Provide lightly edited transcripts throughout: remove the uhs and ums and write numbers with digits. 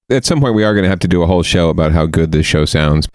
at some point we are going to have to do a whole show about how good this show sounds.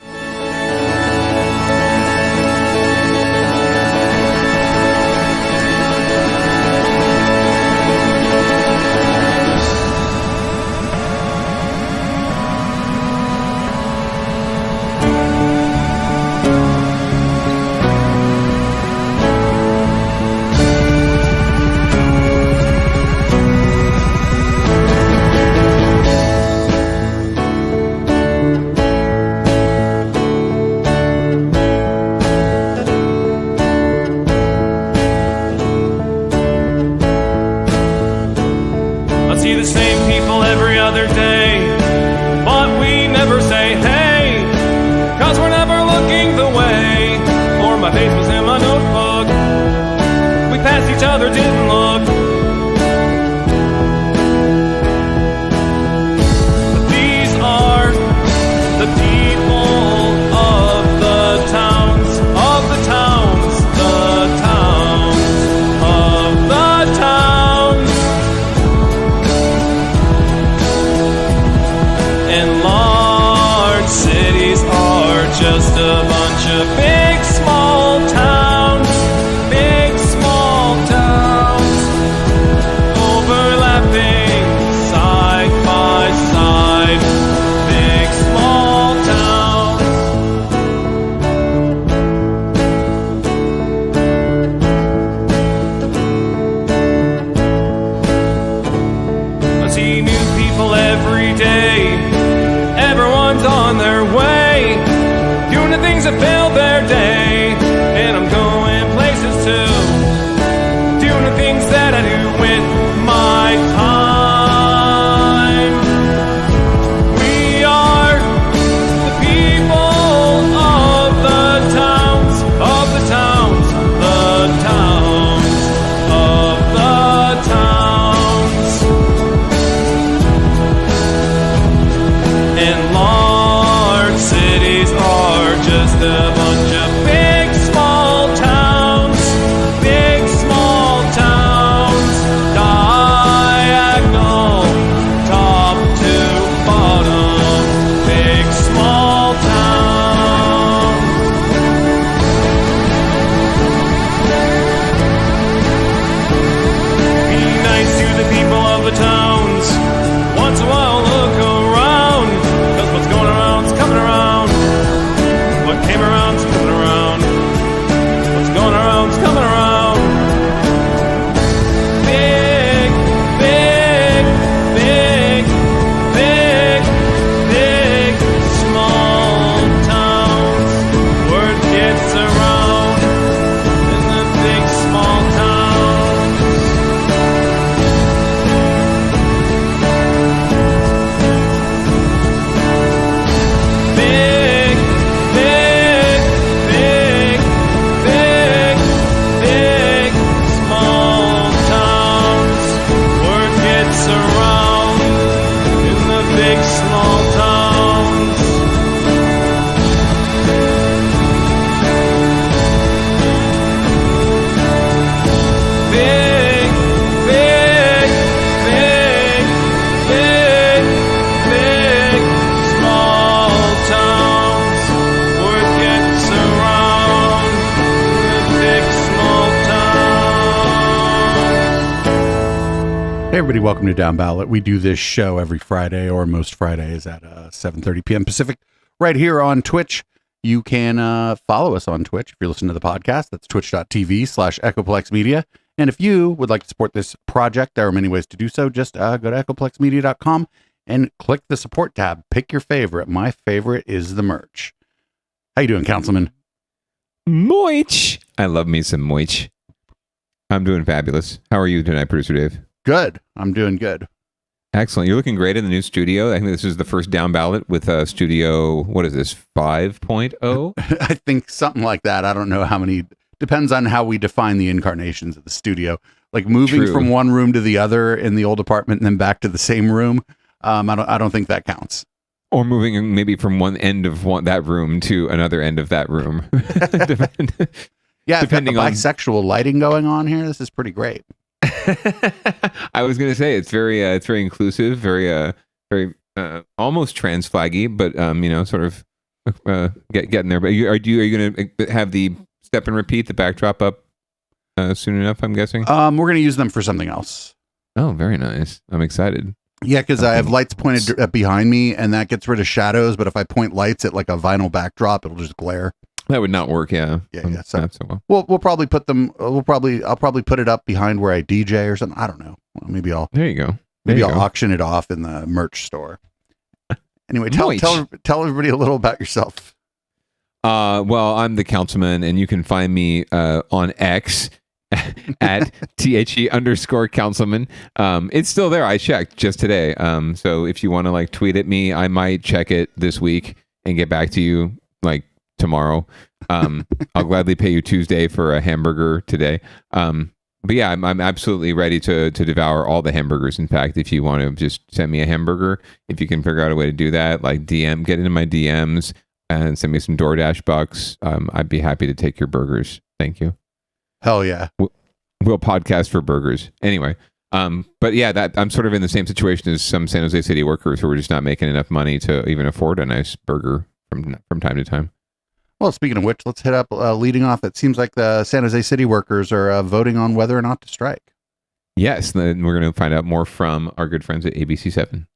Hey everybody, welcome to Downballot. We do this show every Friday, or most Fridays at 7:30 p.m. Pacific, right here on Twitch. You can follow us on Twitch if you're listening to the podcast. That's twitch.tv/EchoplexMedia. And if you would like to support this project, there are many ways to do so. Just go to echoplexmedia.com and click the support tab. Pick your favorite. My favorite is the merch. How you doing, Councilman? Moich. I love me some moich. I'm doing fabulous. How are you tonight, Producer Dave? Good. I'm doing good. Excellent. You're looking great in the new studio. I think this is the first down ballot with studio, what is this, 5.0? I think something like that. I don't know how many. Depends on how we define the incarnations of the studio. Like moving from one room to the other in the old apartment and then back to the same room. I don't think that counts. Or moving maybe from one end of that room to another end of that room. Yeah, depending on bisexual lighting going on here. This is pretty great. I was going to say it's very inclusive, very almost trans flaggy, but sort of getting there. But are you going to have the step and repeat the backdrop up soon enough? I'm guessing. We're going to use them for something else. Oh, very nice. I'm excited. Yeah, because I have lights pointed behind me, and that gets rid of shadows. But if I point lights at like a vinyl backdrop, it'll just glare. That would not work. Yeah. Yeah. So not so well. We'll probably put them. I'll probably put it up behind where I DJ or something. I don't know. Well, maybe I'll. There you go. Maybe I'll auction it off in the merch store. Anyway, tell everybody a little about yourself. Well, I'm the councilman, and you can find me on X at THE_councilman. It's still there. I checked just today. So if you want to like tweet at me, I might check it this week and get back to you like tomorrow. I'll gladly pay you Tuesday for a hamburger today. But yeah, I'm absolutely ready to devour all the hamburgers. In fact, if you want to just send me a hamburger, if you can figure out a way to do that, like get into my DMs and send me some DoorDash bucks, I'd be happy to take your burgers. Thank you. Hell yeah. We'll podcast for burgers. Anyway, but yeah, that I'm sort of in the same situation as some San Jose City workers who are just not making enough money to even afford a nice burger from time to time. Well, speaking of which, let's hit up leading off. It seems like the San Jose City workers are voting on whether or not to strike. Yes, then we're going to find out more from our good friends at ABC7.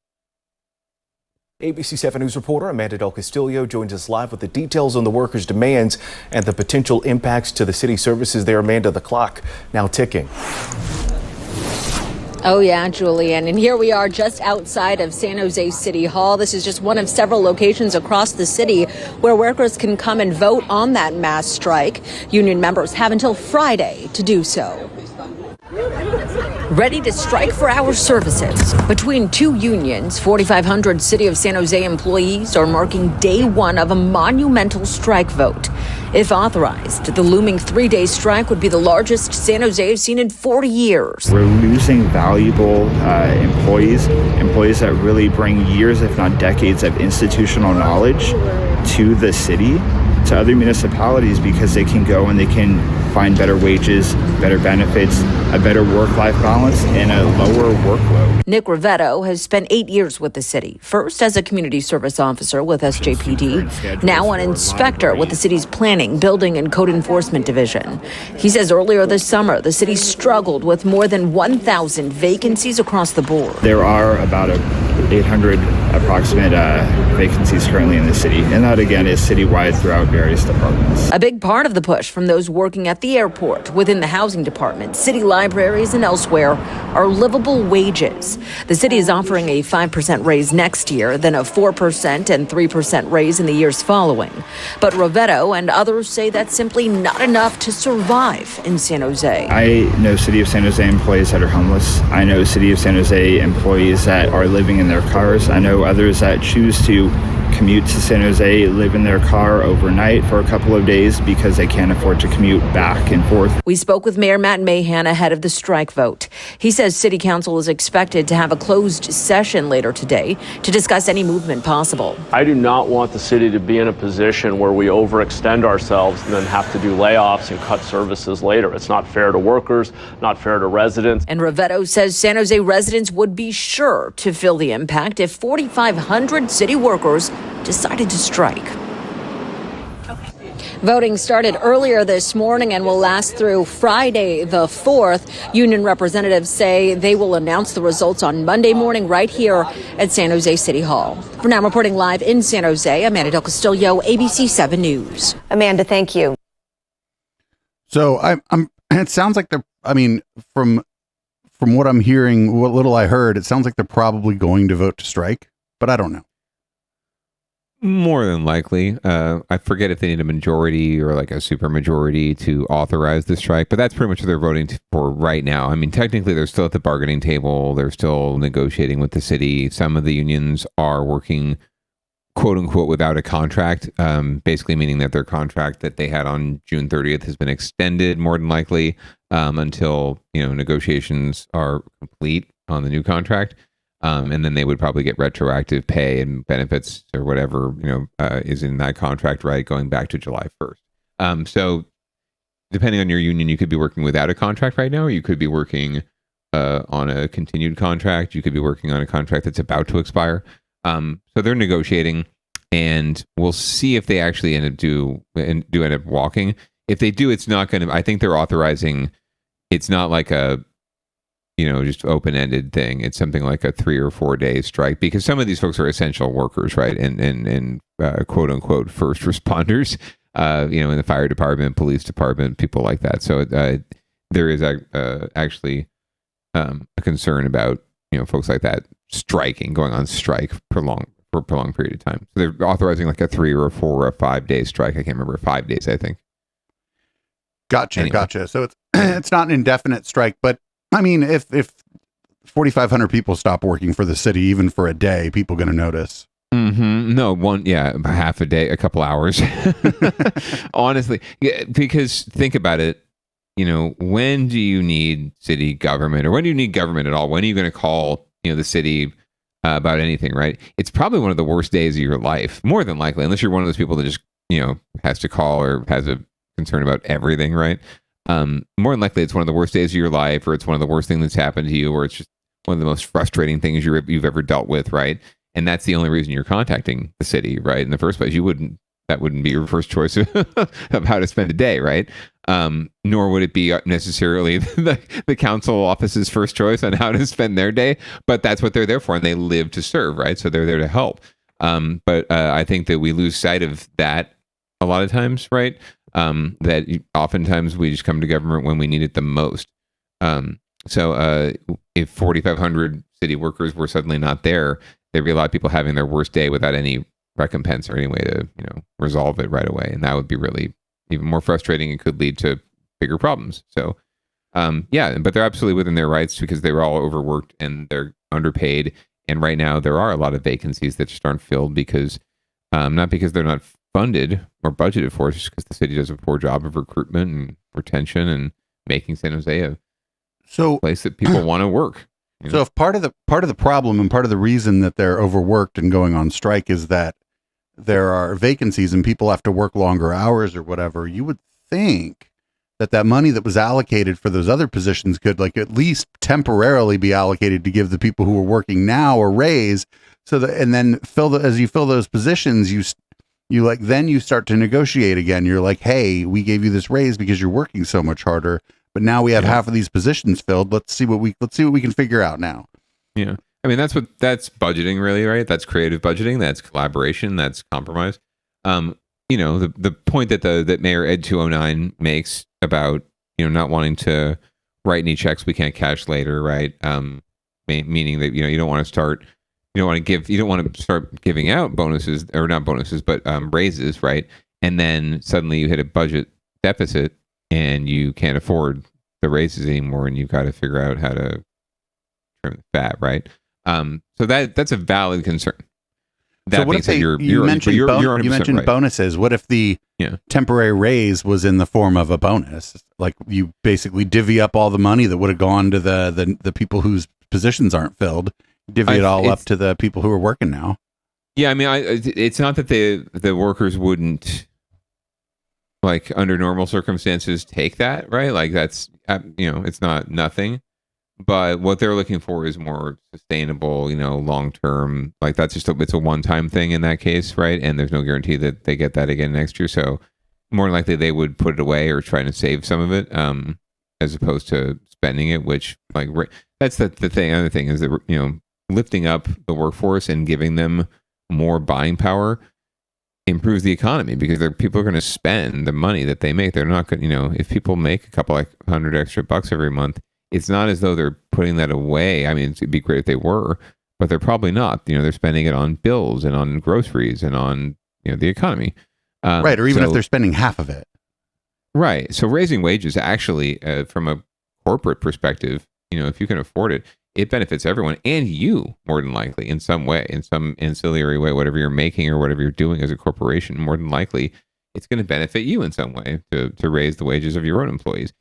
ABC7 News reporter Amanda Del Castillo joins us live with the details on the workers' demands and the potential impacts to the city services there. Amanda, the clock now ticking. Oh, yeah, Julian. And here we are just outside of San Jose City Hall. This is just one of several locations across the city where workers can come and vote on that mass strike. Union members have until Friday to do so. Ready to strike for our services. Between two unions, 4,500 City of San Jose employees are marking day one of a monumental strike vote. If authorized, the looming three-day strike would be the largest San Jose has seen in 40 years. We're losing valuable employees that really bring years, if not decades, of institutional knowledge to the city, to other municipalities, because they can go and they can find better wages, better benefits, a better work-life balance, and a lower workload. Nick Rivetto has spent 8 years with the city, first as a community service officer with SJPD, now an inspector with the city's planning, building, and code enforcement division. He says earlier this summer, the city struggled with more than 1,000 vacancies across the board. There are about 800 approximate vacancies currently in the city, and that again is citywide throughout various departments. A big part of the push from those working at the airport, within the housing department, city libraries, and elsewhere are livable wages. The city is offering a 5% raise next year, then a 4% and 3% raise in the years following. But Rivetto and others say that's simply not enough to survive in San Jose. I know City of San Jose employees that are homeless. I know City of San Jose employees that are living in their cars. I know others that choose to commute to San Jose, live in their car overnight for a couple of days because they can't afford to commute back and forth. We spoke with Mayor Matt Mahan ahead of the strike vote. He says City Council is expected to have a closed session later today to discuss any movement possible. I do not want the city to be in a position where we overextend ourselves and then have to do layoffs and cut services later. It's not fair to workers, not fair to residents. And Rivetto says San Jose residents would be sure to feel the impact if 4,500 city workers decided to strike. Voting started earlier this morning and will last through Friday the 4th. Union representatives say they will announce the results on Monday morning right here at San Jose City Hall. For now, reporting live in San Jose, Amanda Del Castillo, ABC 7 News. Amanda, thank you. So it sounds like they're, I mean, from what I'm hearing, what little I heard, it sounds like they're probably going to vote to strike, but I don't know. More than likely. I forget if they need a majority or like a super majority to authorize the strike, but that's pretty much what they're voting for right now. I mean, technically, they're still at the bargaining table. They're still negotiating with the city. Some of the unions are working, quote unquote, without a contract, basically meaning that their contract that they had on June 30th has been extended more than likely until, negotiations are complete on the new contract. And then they would probably get retroactive pay and benefits or whatever, is in that contract, right, going back to July 1st. So depending on your union, you could be working without a contract right now, or you could be working on a continued contract. You could be working on a contract that's about to expire. So they're negotiating, and we'll see if they actually end up walking. If they do, it's not going to. I think they're authorizing. It's not like a, just open-ended thing. It's something like a 3 or 4 day strike, because some of these folks are essential workers, right? And quote unquote first responders, in the fire department, police department, people like that. So there is actually a concern about, folks like that going on strike for a prolonged period of time. So they're authorizing like a 3 or a 4 or a 5 day strike. I can't remember, 5 days, I think. Gotcha. So it's not an indefinite strike, but I mean, if 4,500 people stop working for the city, even for a day, people going to notice. Mm-hmm. No, half a day, a couple hours. Honestly, because think about it. When do you need city government, or when do you need government at all? When are you going to call, the city about anything, right? It's probably one of the worst days of your life, more than likely, unless you're one of those people that just, has to call or has a concern about everything, right? More than likely, it's one of the worst days of your life, or it's one of the worst things that's happened to you, or it's just one of the most frustrating things you've ever dealt with, right? And that's the only reason you're contacting the city, right? In the first place, that wouldn't be your first choice of how to spend a day, right? Nor would it be necessarily the council office's first choice on how to spend their day, but that's what they're there for, and they live to serve, right? So they're there to help. But I think that we lose sight of that a lot of times, right? That oftentimes we just come to government when we need it the most. So if 4,500 city workers were suddenly not there, there'd be a lot of people having their worst day without any recompense or any way to, resolve it right away. And that would be really even more frustrating and could lead to bigger problems. So, but they're absolutely within their rights, because they were all overworked and they're underpaid. And right now there are a lot of vacancies that just aren't filled because, not because they're not funded or budgeted for, it's just because the city does a poor job of recruitment and retention and making San Jose a place that people want to work. So if part of the problem and part of the reason that they're overworked and going on strike is that there are vacancies and people have to work longer hours or whatever, you would think that money that was allocated for those other positions could at least temporarily be allocated to give the people who are working now a raise, so that, and then as you fill those positions, then you start to negotiate again. You're like, hey, we gave you this raise because you're working so much harder, but now we have half of these positions filled. Let's see what we can figure out now. Yeah. I mean, that's budgeting, really, right? That's creative budgeting. That's collaboration. That's compromise. The point that Mayor ED209 makes about, not wanting to write any checks we can't cash later, right? Meaning that, you don't want to start giving out bonuses, or not bonuses, but raises, right? And then suddenly you hit a budget deficit and you can't afford the raises anymore, and you've got to figure out how to trim the fat, right? So that's a valid concern. That so what if you mentioned bonuses? What if the temporary raise was in the form of a bonus? Like you basically divvy up all the money that would have gone to the people whose positions aren't filled, divvy it all up to the people who are working now. Yeah, I mean, it's not that the workers wouldn't, like, under normal circumstances take that, right? Like that's, it's not nothing, but what they're looking for is more sustainable, long-term, like that's just it's a one-time thing in that case, right? And there's no guarantee that they get that again next year. So more than likely they would put it away or try to save some of it, as opposed to spending it, which that's the thing. Other thing is that, lifting up the workforce and giving them more buying power improves the economy, because people are going to spend the money that they make. They're not going to, if people make a couple like $100 extra every month, it's not as though they're putting that away. I mean, it'd be great if they were, but they're probably not. They're spending it on bills and on groceries and on, the economy. Right. Or even if they're spending half of it. Right. So raising wages actually, from a corporate perspective, if you can afford it, it benefits everyone, and you, more than likely, in some way, in some ancillary way, whatever you're making or whatever you're doing as a corporation, more than likely, it's going to benefit you in some way to raise the wages of your own employees.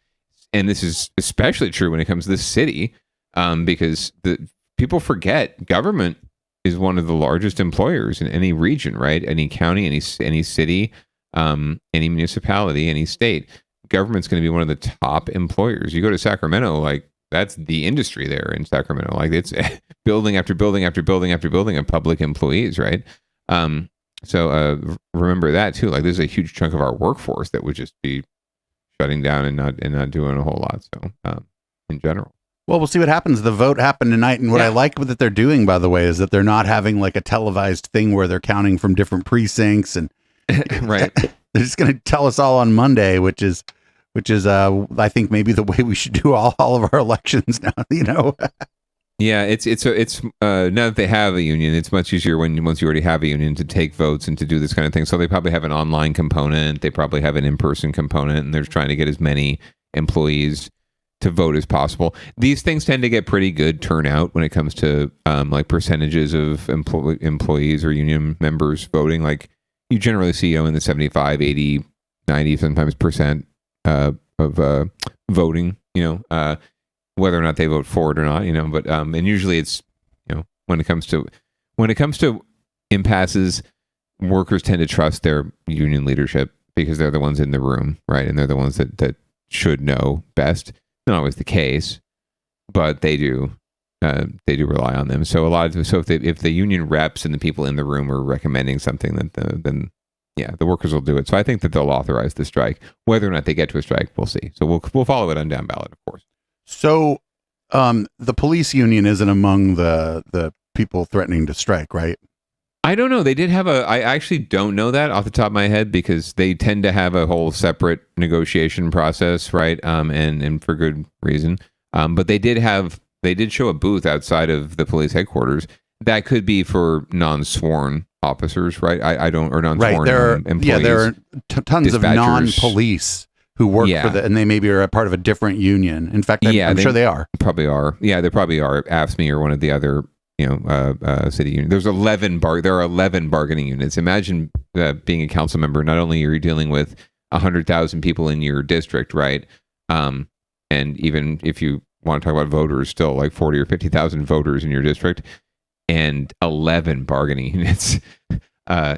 And this is especially true when it comes to the city, because people forget government is one of the largest employers in any region, right? Any county, any city, any municipality, any state. Government's going to be one of the top employers. You go to Sacramento, like that's the industry there in Sacramento. Like it's building after building after building after building of public employees, right? So remember that too. Like there's a huge chunk of our workforce that would just be shutting down and not doing a whole lot. So in general. Well, we'll see what happens. The vote happened tonight, and what I like that they're doing, by the way, is that they're not having like a televised thing where they're counting from different precincts, and right. They're just going to tell us all on Monday, which is I think maybe the way we should do all of our elections now. You know. Yeah, it's now that they have a union, it's much easier once you already have a union to take votes and to do this kind of thing. So they probably have an online component, they probably have an in-person component, and they're trying to get as many employees to vote as possible. These things tend to get pretty good turnout when it comes to like percentages of employees or union members voting. Like you generally see in the 75, 80, 90 sometimes percent of voting, whether or not they vote for it or not, but and usually it's when it comes to impasses, workers tend to trust their union leadership because they're the ones in the room, right? And they're the ones that should know best. Not always the case, but they do rely on them. So if the union reps and the people in the room are recommending something, then the workers will do it. So I think that they'll authorize the strike. Whether or not they get to a strike, we'll see. So we'll follow it on Down Ballot, of course. So the police union isn't among the people threatening to strike, right? I don't know. They did have I actually don't know that off the top of my head because they tend to have a whole separate negotiation process, right? And for good reason. But they did show a booth outside of the police headquarters. That could be for non-sworn officers, right? I don't, or non-sworn employees. Yeah, there are tons of non-police who work for and they maybe are a part of a different union. In fact, I'm sure they are. Probably are. Yeah, they probably are. AFSCME or one of the other city union. There are 11 bargaining units. Imagine being a council member. Not only are you dealing with 100,000 people in your district, right? And even if you want to talk about voters, still like 40 or 50,000 voters in your district, and 11 bargaining units,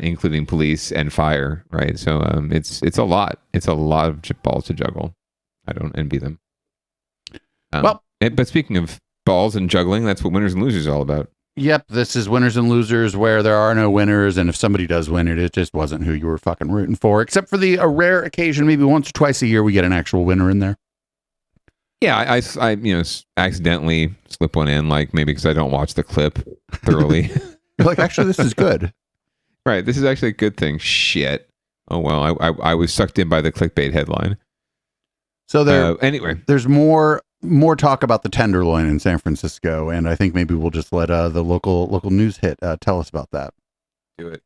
including police and fire, right? So it's a lot. It's a lot of balls to juggle. I don't envy them. But speaking of balls and juggling, that's what Winners and Losers is all about. Yep, this is Winners and Losers, where there are no winners, and if somebody does win it just wasn't who you were fucking rooting for, except for a rare occasion, maybe once or twice a year, we get an actual winner in there. Yeah, I accidentally slip one in, like maybe because I don't watch the clip thoroughly. You're like, actually, this is good. Right, this is actually a good thing. Shit. Oh, well, I was sucked in by the clickbait headline. So anyway, there's more talk about the Tenderloin in San Francisco, and I think maybe we'll just let the local news hit tell us about that. Do it.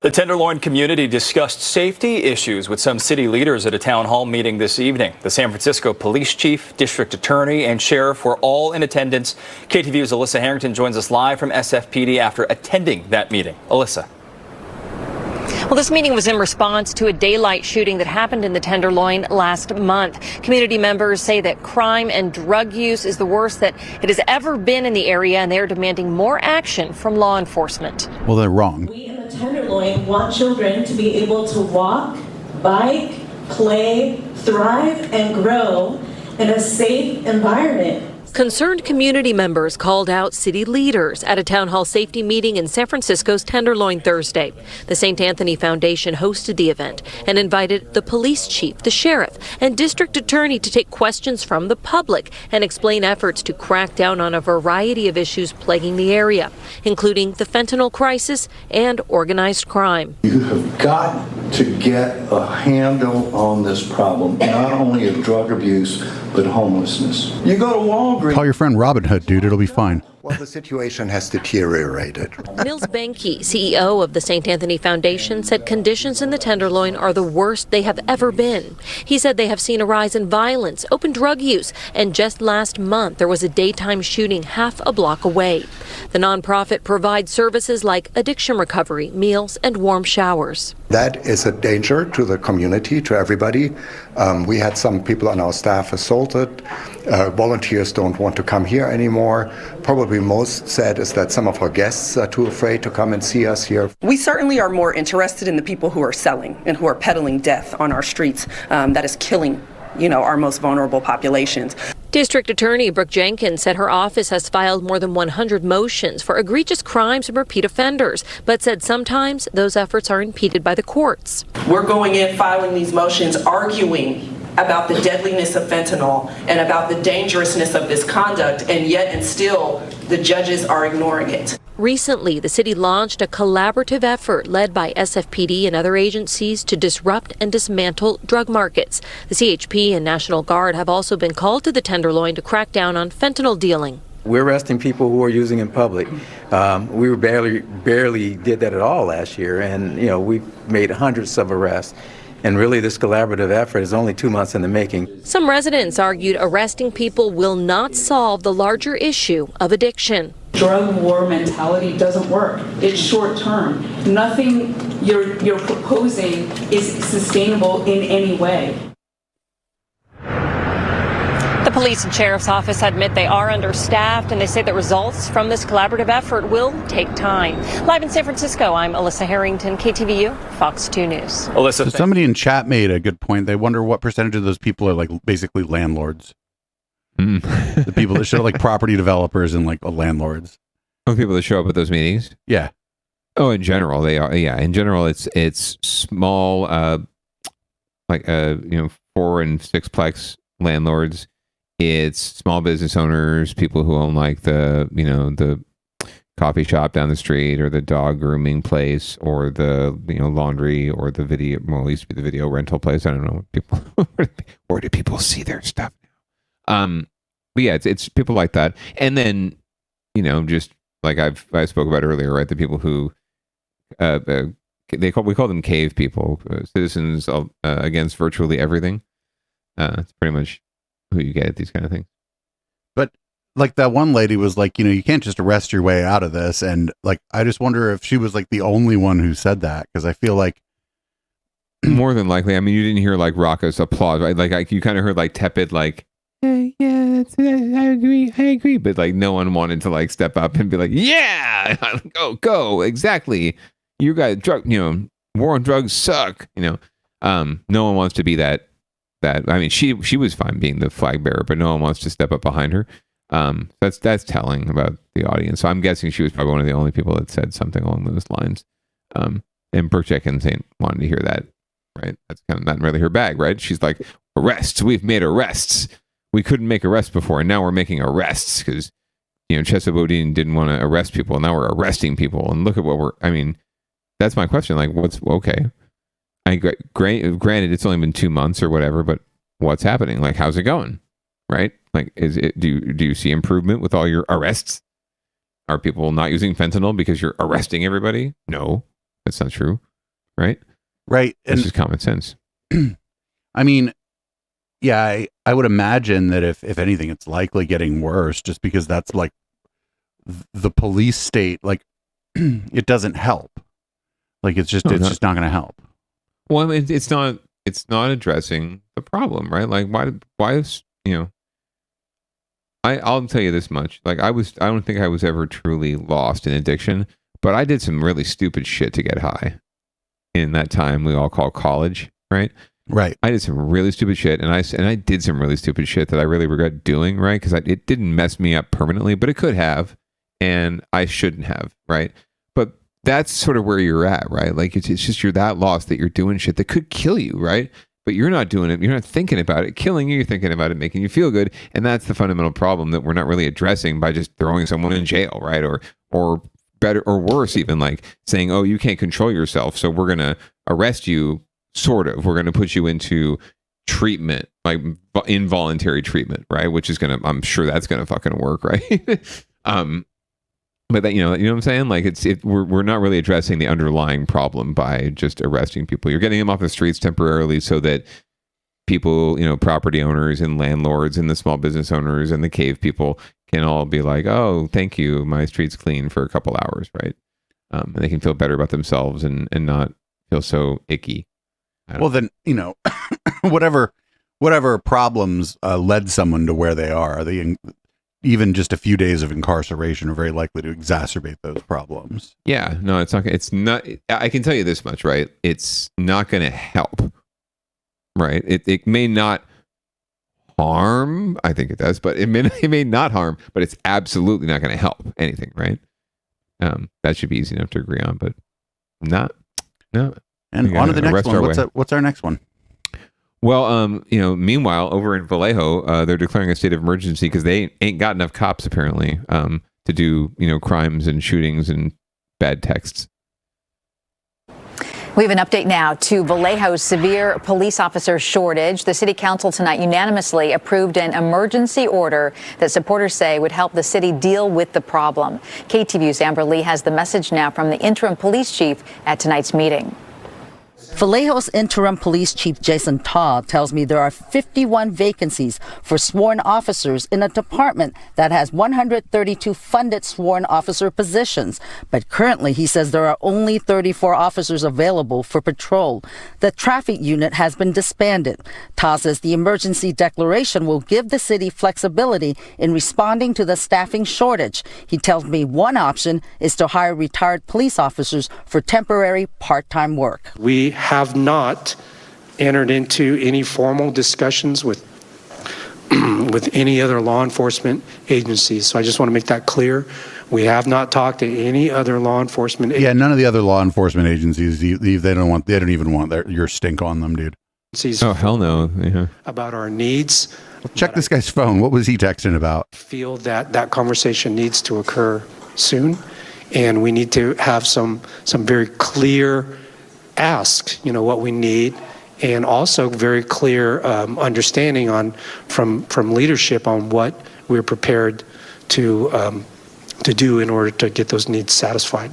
The Tenderloin community discussed safety issues with some city leaders at a town hall meeting this evening. The San Francisco police chief, district attorney, and sheriff were all in attendance. KTVU's Alyssa Harrington joins us live from SFPD after attending that meeting. Alyssa. Well, this meeting was in response to a daylight shooting that happened in the Tenderloin last month. Community members say that crime and drug use is the worst that it has ever been in the area, and they are demanding more action from law enforcement. Well, they're wrong. We in the Tenderloin want children to be able to walk, bike, play, thrive, and grow in a safe environment. Concerned community members called out city leaders at a town hall safety meeting in San Francisco's Tenderloin Thursday. The St. Anthony Foundation hosted the event and invited the police chief, the sheriff, and district attorney to take questions from the public and explain efforts to crack down on a variety of issues plaguing the area, including the fentanyl crisis and organized crime. You have got to get a handle on this problem, not only of drug abuse, but homelessness. You go to Walgreens. Call your friend Robin Hood, dude. It'll be fine. Well, the situation has deteriorated. Nils Benke, CEO of the St. Anthony Foundation, said conditions in the Tenderloin are the worst they have ever been. He said they have seen a rise in violence, open drug use, and just last month there was a daytime shooting half a block away. The nonprofit provides services like addiction recovery, meals, and warm showers. That is a danger to the community, to everybody. We had some people on our staff assaulted. Volunteers don't want to come here anymore. Probably most sad is that some of our guests are too afraid to come and see us here. We certainly are more interested in the people who are selling and who are peddling death on our streets. That is killing our most vulnerable populations. District Attorney Brooke Jenkins said her office has filed more than 100 motions for egregious crimes and repeat offenders, but said sometimes those efforts are impeded by the courts. We're going in filing these motions arguing about the deadliness of fentanyl and about the dangerousness of this conduct, and yet and still the judges are ignoring it. Recently, the city launched a collaborative effort led by SFPD and other agencies to disrupt and dismantle drug markets. The CHP and National Guard have also been called to the Tenderloin to crack down on fentanyl dealing. We're arresting people who are using in public. We were barely did that at all last year, and we've made hundreds of arrests. And really, this collaborative effort is only 2 months in the making. Some residents argued arresting people will not solve the larger issue of addiction. Drug war mentality doesn't work. It's short term. Nothing you're proposing is sustainable in any way. The police and sheriff's office admit they are understaffed, and they say that results from this collaborative effort will take time. Live in San Francisco, I'm Alyssa Harrington, KTVU, Fox 2 News. So somebody in chat made a good point. They wonder what percentage of those people are like basically landlords. The people that show like property developers and like landlords. Oh, people that show up at those meetings? Yeah. Oh, in general, they are. Yeah, in general, it's small, 4 and 6-plex landlords. It's small business owners, people who own like the coffee shop down the street, or the dog grooming place, or the laundry, or the video. Well, it used to be the video rental place. I don't know. People, where do people see their stuff now? But yeah, it's people like that, and then just like I spoke about earlier, right? The people who we call them cave people, citizens against virtually everything. It's pretty much who you get at these kind of things. But like that one lady was like, you can't just arrest your way out of this, and like I just wonder if she was like the only one who said that, because I feel like more than likely, I mean, you didn't hear like raucous applause, right? Like you kind of heard like tepid, like yeah, I agree, but like no one wanted to like step up and be like, yeah, go, exactly. You guys, war on drugs suck. No one wants to be that. I mean, she was fine being the flag bearer, but no one wants to step up behind her. That's telling about the audience. So I'm guessing she was probably one of the only people that said something along those lines. And Brooke Jenkins ain't wanting to hear that, right? That's kind of not really her bag, right? She's like, arrests. We've made arrests. We couldn't make arrests before, and now we're making arrests because Chesa Boudin didn't want to arrest people, and now we're arresting people. And look at what that's my question. Like, what's okay? Granted, it's only been 2 months or whatever, but what's happening? Like, how's it going? Right? Like, do you see improvement with all your arrests? Are people not using fentanyl because you're arresting everybody? No, that's not true. Right? Right. It's just common sense. I mean, yeah, I would imagine that if anything, it's likely getting worse, just because that's like the police state. Like, it doesn't help. Like, it's just not going to help. Well, I mean, it's not addressing the problem, right? Like, why is I'll tell you this much. Like, I don't think I was ever truly lost in addiction, but I did some really stupid shit to get high in that time we all call college, right? Right. I did some really stupid shit, and I did some really stupid shit that I really regret doing, right? Because it didn't mess me up permanently, but it could have, and I shouldn't have, right? But that's sort of where you're at, right? Like, it's just you're that lost that you're doing shit that could kill you, right? But you're not doing it. You're not thinking about it killing you. You're thinking about it making you feel good, and that's the fundamental problem that we're not really addressing by just throwing someone in jail, right? Or better or worse, even like saying, "Oh, you can't control yourself, so we're gonna arrest you." Sort of, we're gonna put you into treatment, like involuntary treatment, right? Which is I'm sure that's gonna fucking work, right? But that, you know what I'm saying? Like we're not really addressing the underlying problem by just arresting people. You're getting them off the streets temporarily so that people, property owners and landlords and the small business owners and the cave people can all be like, oh, thank you, my street's clean for a couple hours, right? And they can feel better about themselves and not feel so icky. Well, then, whatever problems led someone to where they are, even just a few days of incarceration are very likely to exacerbate those problems. Yeah, no, it's not. I can tell you this much, right? It's not going to help, right? It may not harm. I think it does, but it may not harm, but it's absolutely not going to help anything, right? That should be easy enough to agree on, but not. No. And on to the next one. What's our next one? Well, meanwhile, over in Vallejo, they're declaring a state of emergency because they ain't got enough cops apparently to do, crimes and shootings and bad texts. We have an update now to Vallejo's severe police officer shortage. The city council tonight unanimously approved an emergency order that supporters say would help the city deal with the problem. KTVU's Amber Lee has the message now from the interim police chief at tonight's meeting. Vallejo's interim police chief Jason Taw tells me there are 51 vacancies for sworn officers in a department that has 132 funded sworn officer positions. But currently, he says there are only 34 officers available for patrol. The traffic unit has been disbanded. Taw says the emergency declaration will give the city flexibility in responding to the staffing shortage. He tells me one option is to hire retired police officers for temporary part-time work. We have not entered into any formal discussions with any other law enforcement agencies. So I just want to make that clear. We have not talked to any other law enforcement agencies. Yeah, none of the other law enforcement agencies, they don't even want your stink on them, dude. Oh, hell no. Yeah. About our needs. Check this guy's phone. What was he texting about? Feel that conversation needs to occur soon, and we need to have some very clear ask, what we need, and also very clear understanding from leadership on what we're prepared to do in order to get those needs satisfied.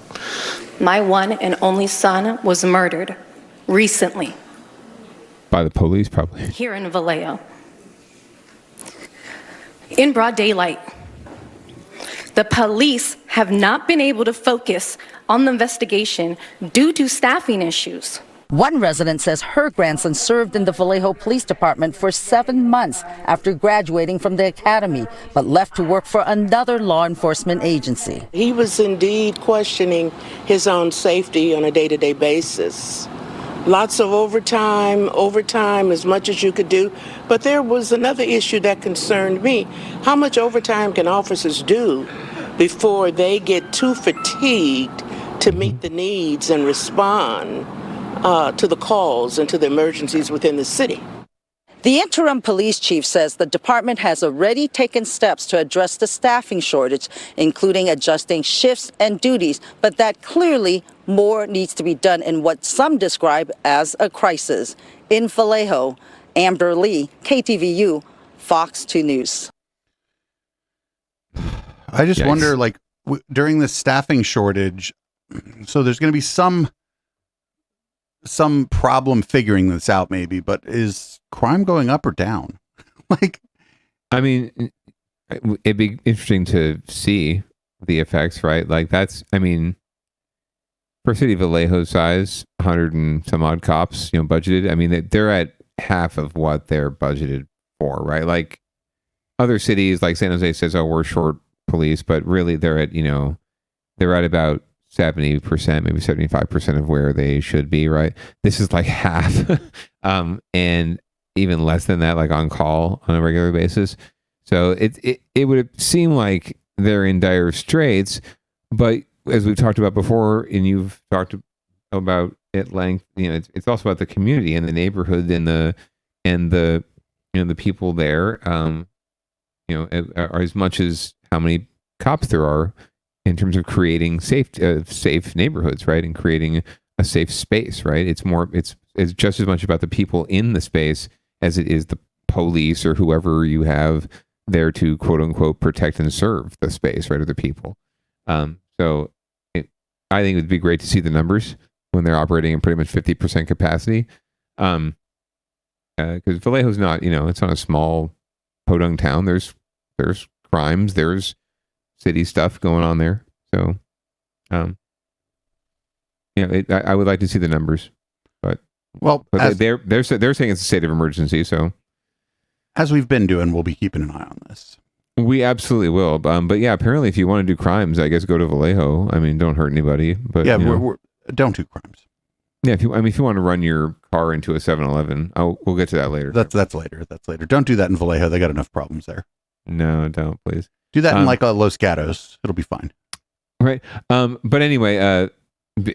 My one and only son was murdered recently. By the police, probably. Here in Vallejo. In broad daylight. The police have not been able to focus on the investigation due to staffing issues. One resident says her grandson served in the Vallejo Police Department for 7 months after graduating from the academy, but left to work for another law enforcement agency. He was indeed questioning his own safety on a day-to-day basis. Lots of overtime as much as you could do. But there was another issue that concerned me. How much overtime can officers do before they get too fatigued to meet the needs and respond to the calls and to the emergencies within the city? The interim police chief says the department has already taken steps to address the staffing shortage, including adjusting shifts and duties, but that clearly more needs to be done in what some describe as a crisis. In Vallejo, Amber Lee, KTVU, Fox 2 News. I just wonder, during the staffing shortage, so there's going to be some problem figuring this out maybe, but is crime going up or down? I mean, it'd be interesting to see the effects, right? For city of Vallejo size, 100 and some odd cops, budgeted. I mean, they're at half of what they're budgeted for, right? Like other cities, like San Jose says, oh, we're short police, but really they're at about 70%, maybe 75% of where they should be, right? This is like half, and even less than that, like on call on a regular basis. So it would seem like they're in dire straits, but as we've talked about before, and you've talked about at length, it's also about the community and the neighborhood and the people there, are as much as how many cops there are in terms of creating safe neighborhoods, right? And creating a safe space, right? It's just as much about the people in the space as it is the police or whoever you have there to quote unquote protect and serve the space, right? Or the people. So I think it would be great to see the numbers when they're operating in pretty much 50% capacity. Because Vallejo's not, it's not a small podunk town. There's crimes, there's city stuff going on there. So, I would like to see the numbers, but they're saying it's a state of emergency. So, as we've been doing, we'll be keeping an eye on this. We absolutely will. But yeah, apparently, if you want to do crimes, I guess go to Vallejo. I mean, don't hurt anybody. But yeah, don't do crimes. Yeah, if you want to run your car into a 7-Eleven, we'll get to that later. That's later. Don't do that in Vallejo. They got enough problems there. No, don't, please. Do that in like Los Gatos. It'll be fine. Right. But anyway,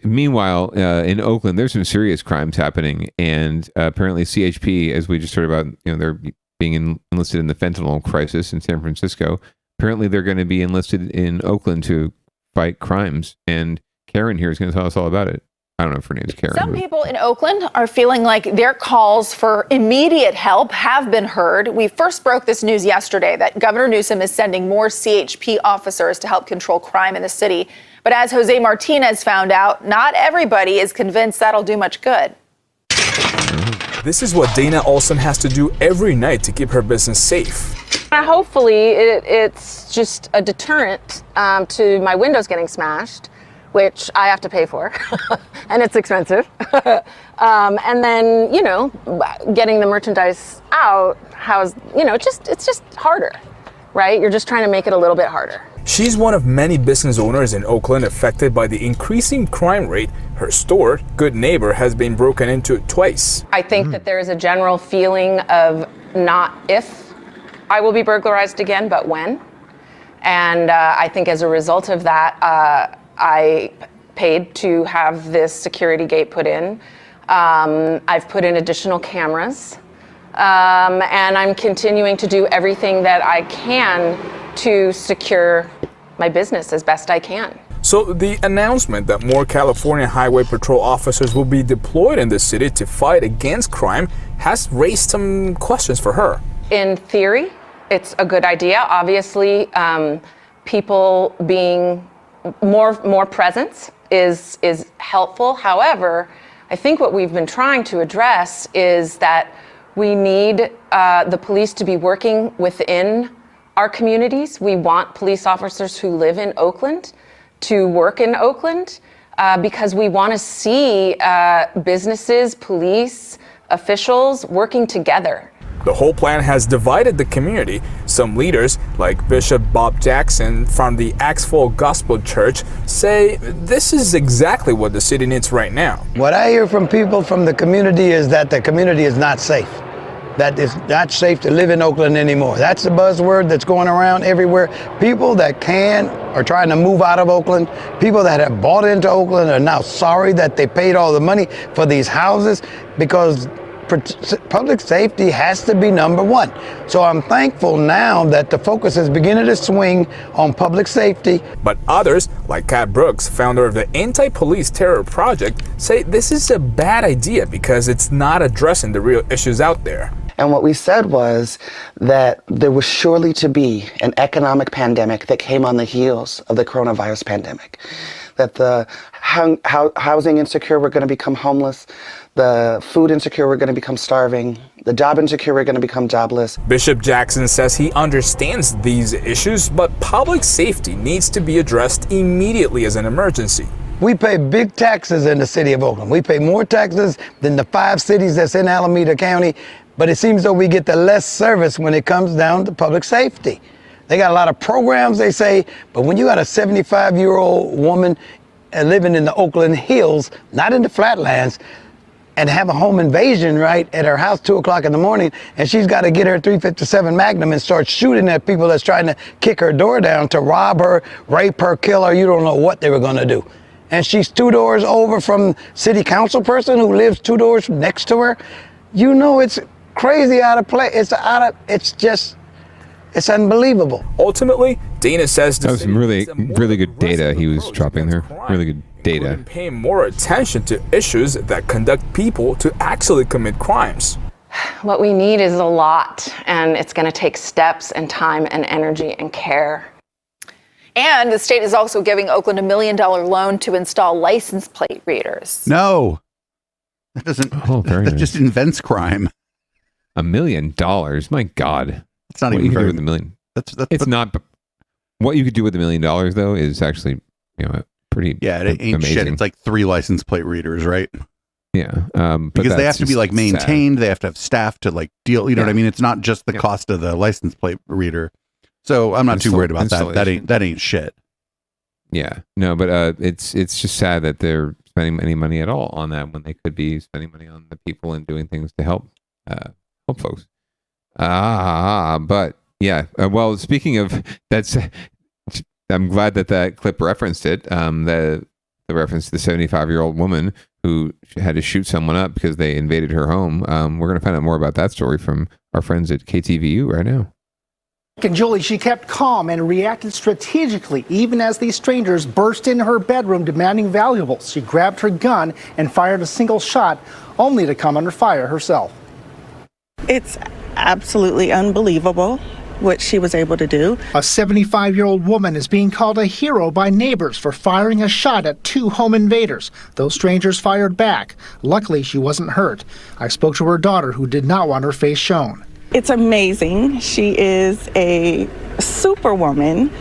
meanwhile, in Oakland, there's some serious crimes happening, and apparently CHP, as we just heard about, they're being enlisted in the fentanyl crisis in San Francisco. Apparently, they're going to be enlisted in Oakland to fight crimes, and Karen here is going to tell us all about it. I don't know if her name's Karen. Some people in Oakland are feeling like their calls for immediate help have been heard. We first broke this news yesterday that Governor Newsom is sending more CHP officers to help control crime in the city. But as Jose Martinez found out, not everybody is convinced that'll do much good. This is what Dana Olson has to do every night to keep her business safe. Hopefully it's just a deterrent to my windows getting smashed, which I have to pay for, and it's expensive. And then, getting the merchandise out, it's just harder, right? You're just trying to make it a little bit harder. She's one of many business owners in Oakland affected by the increasing crime rate. Her store, Good Neighbor, has been broken into twice. I think that there is a general feeling of not if I will be burglarized again, but when. And I think as a result of that, I paid to have this security gate put in. I've put in additional cameras. And I'm continuing to do everything that I can to secure my business as best I can. So the announcement that more California Highway Patrol officers will be deployed in the city to fight against crime has raised some questions for her. In theory, it's a good idea. Obviously, people being more presence is helpful. However, I think what we've been trying to address is that we need the police to be working within our communities. We want police officers who live in Oakland to work in Oakland because we want to see businesses, police, officials working together. The whole plan has divided the community. Some leaders, like Bishop Bob Jackson from the Axfall Gospel Church, say this is exactly what the city needs right now. What I hear from people from the community is that the community is not safe. That it's not safe to live in Oakland anymore. That's the buzzword that's going around everywhere. People that are trying to move out of Oakland. People that have bought into Oakland are now sorry that they paid all the money for these houses because public safety has to be number one. So I'm thankful now that the focus is beginning to swing on public safety. But others, like Kat Brooks, founder of the Anti-Police Terror Project, say this is a bad idea because it's not addressing the real issues out there. And what we said was that there was surely to be an economic pandemic that came on the heels of the coronavirus pandemic. That the housing insecure were going to become homeless, the food insecure were going to become starving, the job insecure were going to become jobless. Bishop Jackson says he understands these issues, but public safety needs to be addressed immediately as an emergency. We pay big taxes in the city of Oakland. We pay more taxes than the 5 cities that's in Alameda County, but it seems though we get the less service when it comes down to public safety. They got a lot of programs, they say, but when you got a 75-year-old woman living in the Oakland Hills, not in the Flatlands, and have a home invasion right at her house 2 o'clock in the morning, and she's got to get her .357 Magnum and start shooting at people that's trying to kick her door down to rob her, rape her, kill her. You don't know what they were going to do. And she's 2 doors over from city council person who lives 2 doors next to her. You know, it's crazy out of place. It's unbelievable. Ultimately, Dana says that was some really good data he was dropping there. Really good data. Pay more attention to issues that conduct people to actually commit crimes. What we need is a lot, and it's going to take steps and time and energy and care. And the state is also giving Oakland $1 million loan to install license plate readers. No, that doesn't. That just invents crime. $1 million, my God! It's not what even you can very, do with $1 million. It's not. What you could do with $1 million, though, is actually pretty. Yeah, it ain't amazing. shit. It's like 3 license plate readers, right? Yeah, because they have to be like maintained. Sad. They have to have staff to like deal. You know what I mean? It's not just the cost of the license plate reader. So I'm not too worried about that. That ain't shit. Yeah, no, but it's just sad that they're spending any money at all on that when they could be spending money on the people and doing things to help folks. But yeah. Well, speaking of that's, I'm glad that clip referenced it. The reference to the 75-year-old woman who had to shoot someone up because they invaded her home. We're going to find out more about that story from our friends at KTVU right now. And Julie, she kept calm and reacted strategically, even as these strangers burst into her bedroom demanding valuables. She grabbed her gun and fired a single shot, only to come under fire herself. It's absolutely unbelievable what she was able to do. A 75-year-old woman is being called a hero by neighbors for firing a shot at 2 home invaders. Those strangers fired back. Luckily, she wasn't hurt. I spoke to her daughter, who did not want her face shown. It's amazing. She is a superwoman.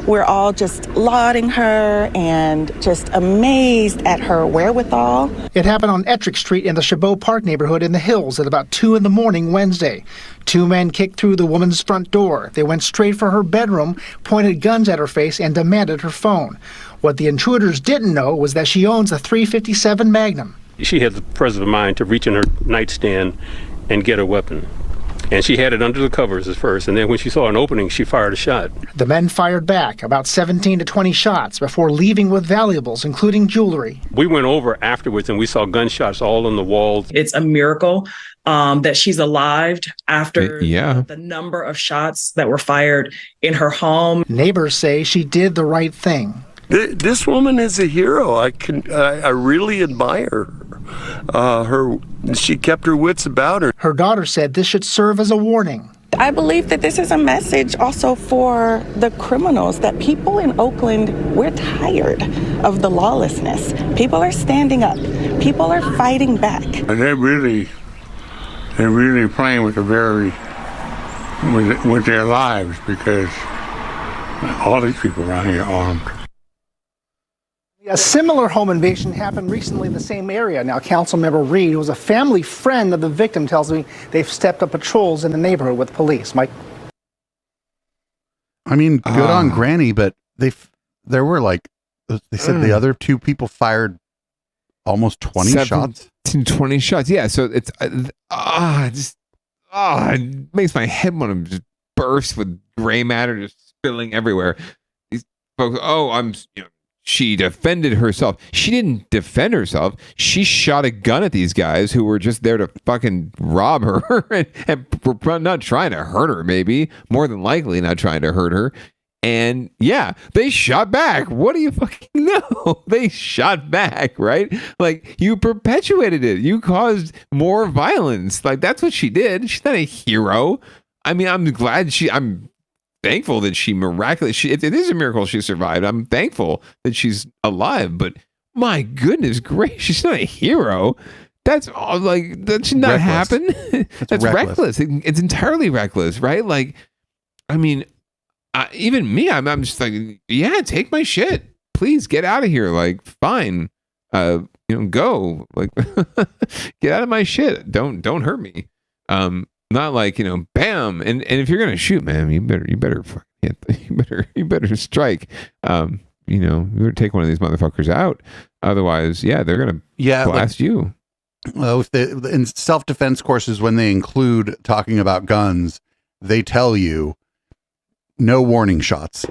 We're all just lauding her and just amazed at her wherewithal. It happened on Ettrick Street in the Chabot Park neighborhood in the Hills at about 2 in the morning Wednesday. 2 men kicked through the woman's front door. They went straight for her bedroom, pointed guns at her face, and demanded her phone. What the intruders didn't know was that she owns a .357 Magnum. She had the presence of mind to reach in her nightstand and get a weapon. And she had it under the covers at first, and then when she saw an opening, she fired a shot. The men fired back about 17 to 20 shots before leaving with valuables, including jewelry. We went over afterwards, and we saw gunshots all on the walls. It's a miracle that she's alive after the number of shots that were fired in her home. Neighbors say she did the right thing. This woman is a hero. I really admire her. She kept her wits about her. Her daughter said this should serve as a warning. I believe that this is a message also for the criminals, that people in Oakland, we're tired of the lawlessness. People are standing up. People are fighting back. And they're really playing with with their lives, because all these people around here are armed. A similar home invasion happened recently in the same area. Now, Councilmember Reed, who was a family friend of the victim, tells me they've stepped up patrols in the neighborhood with police. Mike? I mean, good on Granny, but there were they said the other 2 people fired almost 20 shots. 20 shots. Yeah. So it's, it makes my head want to just burst with gray matter just spilling everywhere. These folks, she defended herself. She didn't defend herself. She shot a gun at these guys who were just there to fucking rob her and were not trying to hurt her, maybe. More than likely not trying to hurt her. And yeah, they shot back. What do you fucking know? They shot back, right? Like, you perpetuated it. You caused more violence. Like, that's what she did. She's not a hero. I mean, I'm thankful that she miraculously, it is a miracle she survived. I'm thankful that she's alive, but my goodness gracious, she's not a hero. That's all, that should not happen. That's reckless. It's entirely reckless, right? Like, I mean, even me, I'm just like, yeah, take my shit. Please get out of here. Like, fine. Go. Like, get out of my shit. Don't hurt me. Not like, bam. And if you're gonna shoot, man, you better fucking hit. You better strike. You better take one of these motherfuckers out. Otherwise, they're gonna blast you. Well, in self-defense courses, when they include talking about guns, they tell you no warning shots.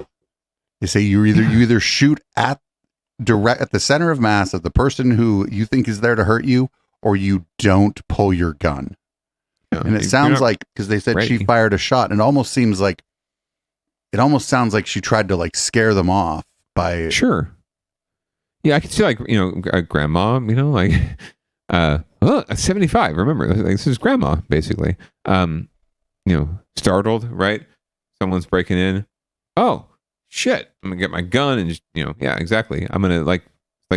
They say you either shoot at the center of mass of the person who you think is there to hurt you, or you don't pull your gun. And it sounds like, because they said she fired a shot, and it almost sounds like she tried to scare them off by. Sure. Yeah, I could see a grandma, a 75. Remember, this is grandma basically. Startled, right? Someone's breaking in. Oh shit! I'm gonna get my gun and just, yeah, exactly. I'm gonna like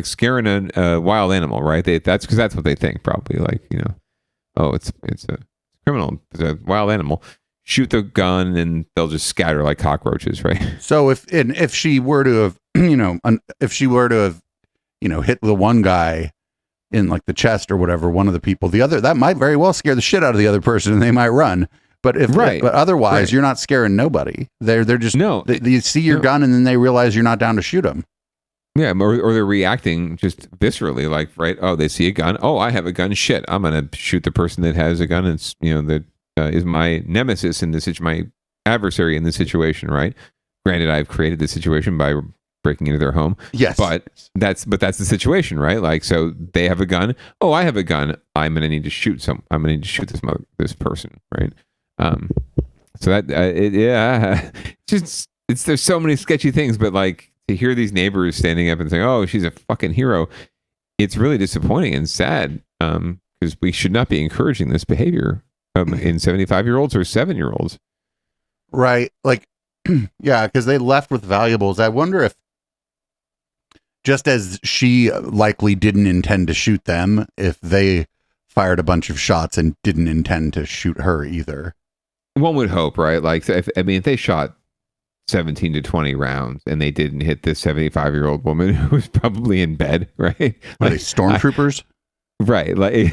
scaring a wild animal, right? That's what they think probably. Oh, it's a criminal, it's a wild animal. Shoot the gun and they'll just scatter like cockroaches, right? So if she were to have, hit the one guy in the chest or whatever, one of the people, the other, that might very well scare the shit out of the other person and they might run. But but otherwise, you're not scaring nobody. They're just you see your gun and then they realize you're not down to shoot them. Yeah, or they're reacting just viscerally, like, right? Oh, they see a gun. Oh, I have a gun. Shit, I'm gonna shoot the person that has a gun. And that is my nemesis in this, my adversary in this situation, right? Granted, I've created this situation by breaking into their home. Yes, but that's the situation, right? Like, so they have a gun. Oh, I have a gun. I'm gonna need to shoot I'm gonna need to shoot this person, right? So that there's so many sketchy things, but like, to hear these neighbors standing up and saying, "Oh, she's a fucking hero," it's really disappointing and sad, because we should not be encouraging this behavior in 75-year-olds or 7-year-olds. Right. Like, yeah, because they left with valuables. I wonder if, just as she likely didn't intend to shoot them, if they fired a bunch of shots and didn't intend to shoot her either. One would hope, right? Like, if they shot 17 to 20 rounds and they didn't hit this 75-year-old woman who was probably in bed, right? Are they stormtroopers? Right. Like,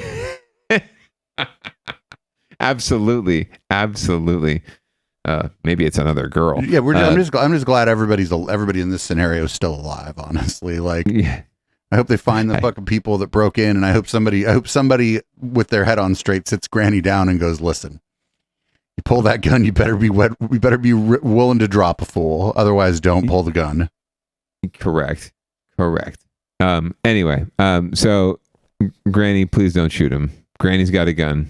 absolutely. Maybe it's another girl. Yeah, I'm just glad everybody in this scenario is still alive, honestly. Like, yeah. I hope they find the fucking people that broke in, and I hope somebody with their head on straight sits Granny down and goes, "Listen, you pull that gun, you better be willing to drop a fool. Otherwise, don't pull the gun." Correct. Anyway, so Granny, please don't shoot him. Granny's got a gun.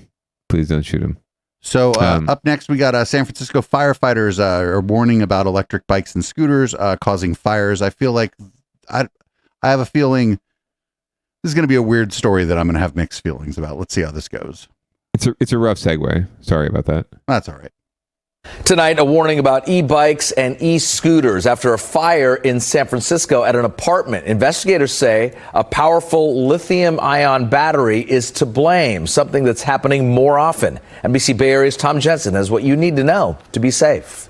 Please don't shoot him. So up next, we got San Francisco firefighters are warning about electric bikes and scooters causing fires. I feel like I have a feeling this is going to be a weird story that I'm going to have mixed feelings about. Let's see how this goes. It's a rough segue. Sorry about that. That's all right. Tonight, a warning about e-bikes and e-scooters after a fire in San Francisco at an apartment. Investigators say a powerful lithium-ion battery is to blame, something that's happening more often. NBC Bay Area's Tom Jensen has what you need to know to be safe.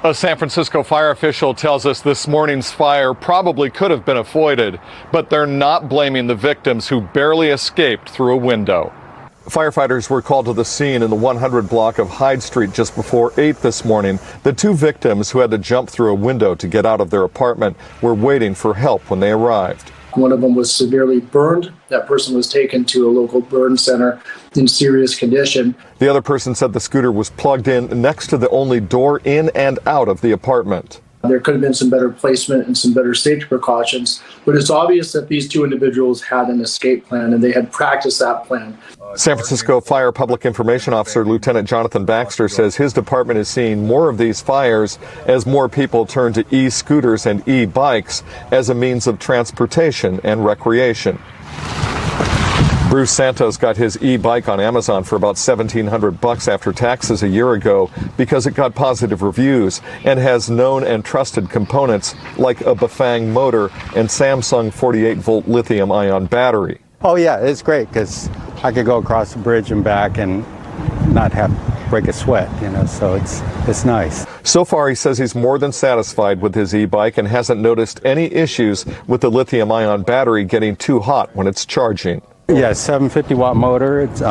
A San Francisco fire official tells us this morning's fire probably could have been avoided, but they're not blaming the victims who barely escaped through a window. Firefighters were called to the scene in the 100 block of Hyde Street just before 8 this morning. The two victims, who had to jump through a window to get out of their apartment, were waiting for help when they arrived. One of them was severely burned. That person was taken to a local burn center in serious condition. The other person said the scooter was plugged in next to the only door in and out of the apartment. There could have been some better placement and some better safety precautions, but it's obvious that these two individuals had an escape plan and they had practiced that plan. San Francisco Fire Public Information Officer Lieutenant Jonathan Baxter says his department is seeing more of these fires as more people turn to e-scooters and e-bikes as a means of transportation and recreation. Bruce Santos got his e-bike on Amazon for about $1,700 after taxes a year ago because it got positive reviews and has known and trusted components like a Bafang motor and Samsung 48-volt lithium-ion battery. Oh yeah, it's great because I could go across the bridge and back and not have break a sweat, so it's nice. So far, he says he's more than satisfied with his e-bike and hasn't noticed any issues with the lithium-ion battery getting too hot when it's charging. Yeah, 750 watt motor, it's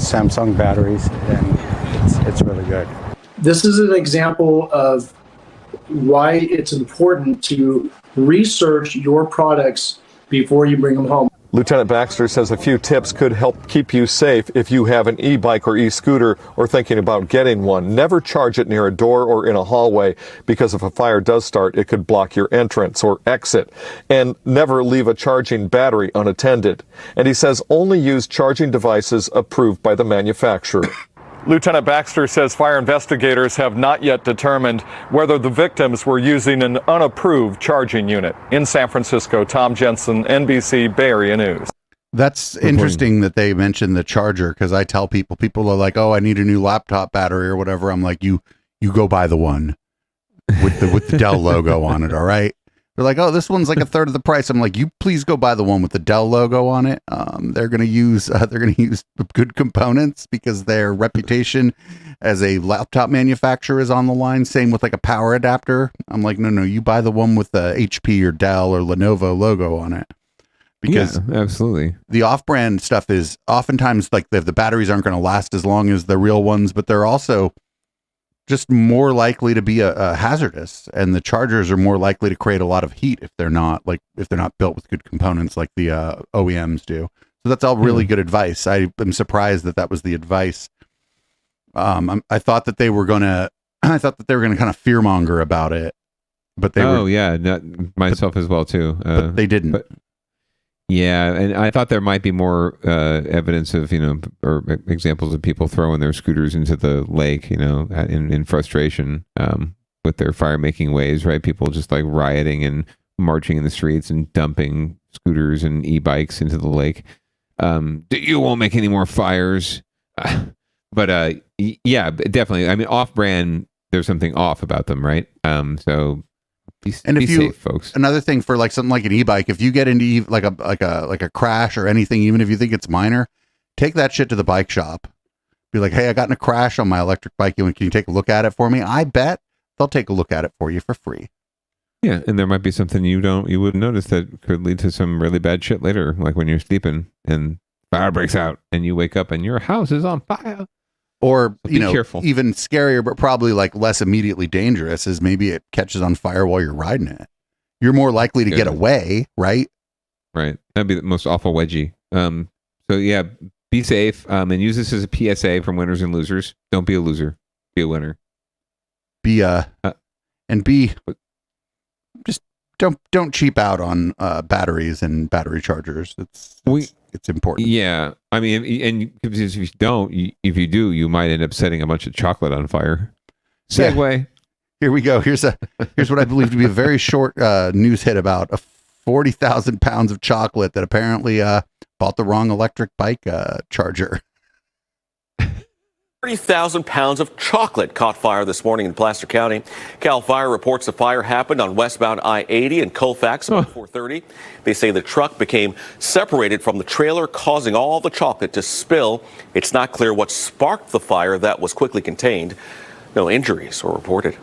Samsung batteries, and it's really good. This is an example of why it's important to research your products before you bring them home. Lieutenant Baxter says a few tips could help keep you safe if you have an e-bike or e-scooter or thinking about getting one. Never charge it near a door or in a hallway because if a fire does start, it could block your entrance or exit. And never leave a charging battery unattended. And he says only use charging devices approved by the manufacturer. Lieutenant Baxter says fire investigators have not yet determined whether the victims were using an unapproved charging unit. In San Francisco, Tom Jensen, NBC Bay Area News. That's interesting that they mentioned the charger, because I tell people are like, "Oh, I need a new laptop battery or whatever." I'm like, you go buy the one with the Dell logo on it, all right? They're like, "Oh, this one's like a third of the price." I'm like, "You please go buy the one with the Dell logo on it." They're gonna use good components because their reputation as a laptop manufacturer is on the line. Same with like a power adapter. I'm like, no, you buy the one with the HP or Dell or Lenovo logo on it. Because absolutely, the off-brand stuff is oftentimes like the batteries aren't going to last as long as the real ones, but they're also just more likely to be a hazardous, and the chargers are more likely to create a lot of heat if they're not built with good components like the OEMs do. So that's all really good advice. I am surprised that was the advice. I thought that they were gonna kind of fearmonger about it, but they myself as well too. But they didn't. Yeah, and I thought there might be more evidence of, or examples of people throwing their scooters into the lake, in frustration with their fire-making ways, right? People just like rioting and marching in the streets and dumping scooters and e-bikes into the lake. You won't make any more fires. But yeah, definitely. I mean, off-brand, there's something off about them, right? So... Be safe, folks. Another thing for like something like an e-bike, if you get into like a crash or anything, even if you think it's minor, take that shit to the bike shop. Be like, hey, I got in a crash on my electric bike. Can you take a look at it for me? I bet they'll take a look at it for you for free. Yeah, and there might be something you wouldn't notice that could lead to some really bad shit later, like when you're sleeping and fire breaks out and you wake up and your house is on fire. Or, so careful. Even scarier, but probably like less immediately dangerous is maybe it catches on fire while you're riding it. You're more likely to get away, right? Right. That'd be the most awful wedgie. So yeah, be safe and use this as a PSA from winners and losers. Don't be a loser. Be a winner. Just don't cheap out on batteries and battery chargers. It's important. Yeah, I mean, and if you do, you might end up setting a bunch of chocolate on fire. Segue. Yeah. Here we go. Here's what I believe to be a very short news hit about 40,000 pounds of chocolate that apparently bought the wrong electric bike charger. 30,000 pounds of chocolate caught fire this morning in Placer County. Cal Fire reports the fire happened on westbound I-80 in Colfax about 4:30. They say the truck became separated from the trailer, causing all the chocolate to spill. It's not clear what sparked the fire that was quickly contained. No injuries were reported.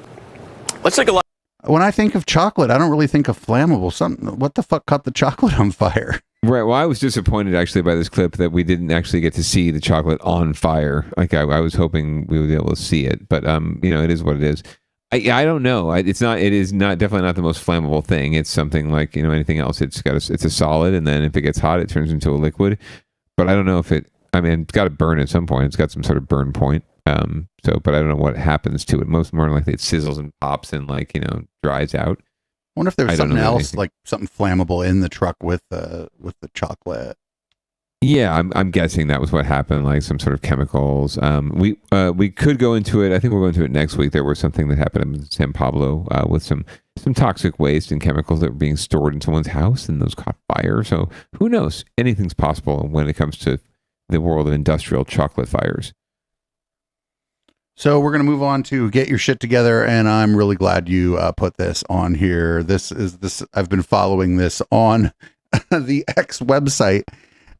Let's take a look. When I think of chocolate, I don't really think of flammable. What the fuck caught the chocolate on fire? Right. Well, I was disappointed actually by this clip that we didn't actually get to see the chocolate on fire. Like I was hoping we would be able to see it, but it is what it is. I don't know. It is definitely not the most flammable thing. It's something like anything else. It's a solid, and then if it gets hot, it turns into a liquid. But I don't know if it's got to burn at some point. It's got some sort of burn point. But I don't know what happens to it. More likely it sizzles and pops and dries out. I wonder if there was something else, like something flammable in the truck with the chocolate. Yeah, I'm guessing that was what happened, like some sort of chemicals. We could go into it. I think we'll go into it next week. There was something that happened in San Pablo with some toxic waste and chemicals that were being stored in someone's house, and those caught fire. So who knows? Anything's possible when it comes to the world of industrial chocolate fires. So we're going to move on to get your shit together, and I'm really glad you put this on here. I've been following this on the X website.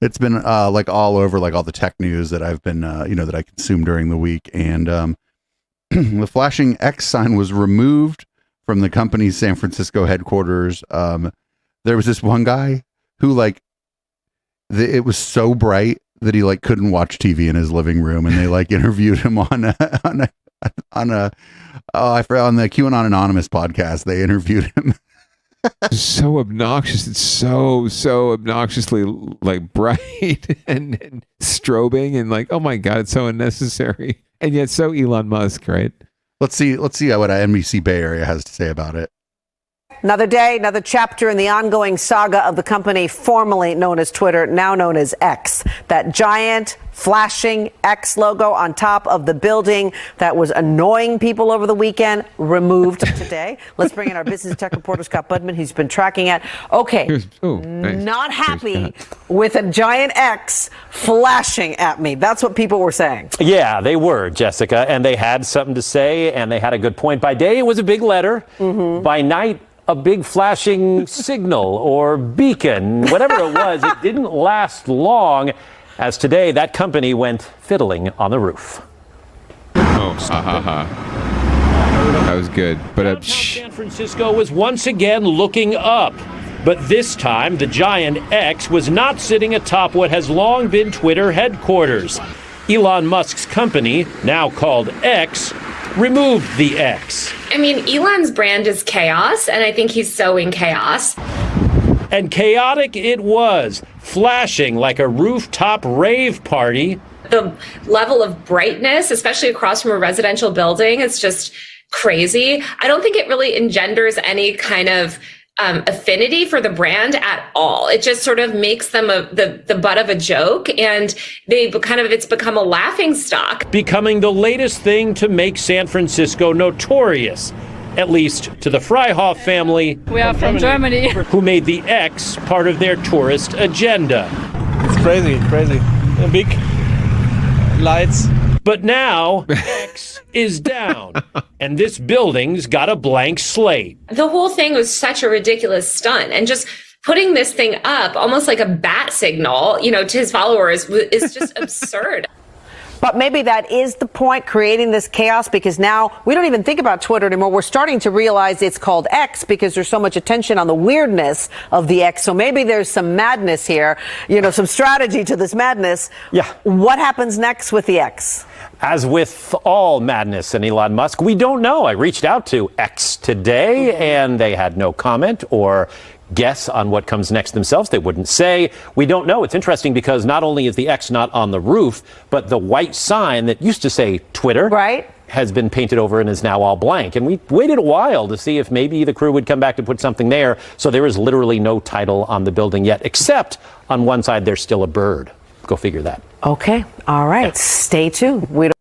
It's been like all over, like all the tech news that I've been, that I consume during the week. And the flashing X sign was removed from the company's San Francisco headquarters. There was this one guy who it was so bright that he couldn't watch TV in his living room, and they interviewed him on the QAnon Anonymous podcast. They interviewed him. So obnoxious. It's so obnoxiously bright and strobing and oh my God, it's so unnecessary. And yet so Elon Musk, right? Let's see what NBC Bay Area has to say about it. Another day, another chapter in the ongoing saga of the company formerly known as Twitter, now known as X. That giant flashing X logo on top of the building that was annoying people over the weekend, removed today. Let's bring in our business tech reporter, Scott Budman, who's been tracking it. Okay, nice. Not happy with a giant X flashing at me. That's what people were saying. Yeah, they were, Jessica, and they had something to say, and they had a good point. By day, it was a big letter. Mm-hmm. By night, a big flashing signal or beacon, whatever it was. It didn't last long, as today that company went fiddling on the roof. That was good. But San Francisco was once again looking up. But this time, the giant X was not sitting atop what has long been Twitter headquarters. Elon Musk's company, now called X, removed the X. I mean, Elon's brand is chaos, and I think he's sowing chaos. And chaotic it was, flashing like a rooftop rave party. The level of brightness, especially across from a residential building, is just crazy. I don't think it really engenders any kind of affinity for the brand at all. It just sort of makes them the butt of a joke, and it's become a laughing stock. Becoming the latest thing to make San Francisco notorious, at least to the Freihoff family. We are from Germany. Who made the X part of their tourist agenda. It's crazy. Big lights. But now, X is down, and this building's got a blank slate. The whole thing was such a ridiculous stunt, and just putting this thing up almost like a bat signal, to his followers is just absurd. But maybe that is the point, creating this chaos, because now we don't even think about Twitter anymore. We're starting to realize it's called X because there's so much attention on the weirdness of the X. So maybe there's some madness here, some strategy to this madness. Yeah. What happens next with the X? As with all madness in Elon Musk, we don't know. I reached out to X today, and they had no comment or guess on what comes next themselves. They wouldn't say. We don't know. It's interesting because not only is the X not on the roof, but the white sign that used to say Twitter has been painted over and is now all blank. And we waited a while to see if maybe the crew would come back to put something there. So there is literally no title on the building yet, except on one side there's still a bird. Go figure that. Okay. All right. Yeah. Stay tuned.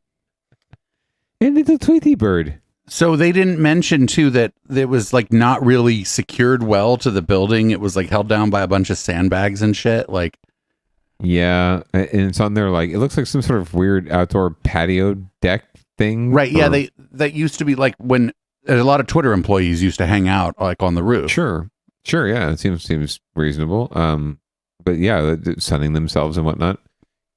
And it's a Tweety bird. So they didn't mention too that it was like not really secured well to the building. It was like held down by a bunch of sandbags and shit. Like, yeah, and it's on there like it looks like some sort of weird outdoor patio deck thing. Right? Yeah, that used to be like when a lot of Twitter employees used to hang out like on the roof. Sure. Yeah, it seems reasonable. But yeah, sunning themselves and whatnot.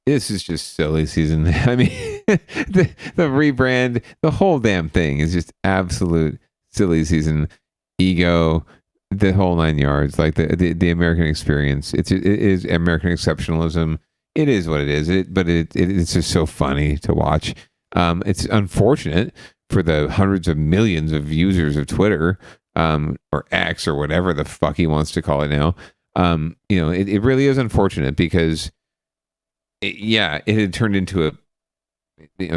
This is just silly season. I mean, the rebrand, the whole damn thing is just absolute silly season. Ego, the whole 9 yards, like the American experience. It is American exceptionalism. It is what it is. But it's just so funny to watch. It's unfortunate for the hundreds of millions of users of Twitter, or X or whatever the fuck he wants to call it now. It really is unfortunate because. It had turned into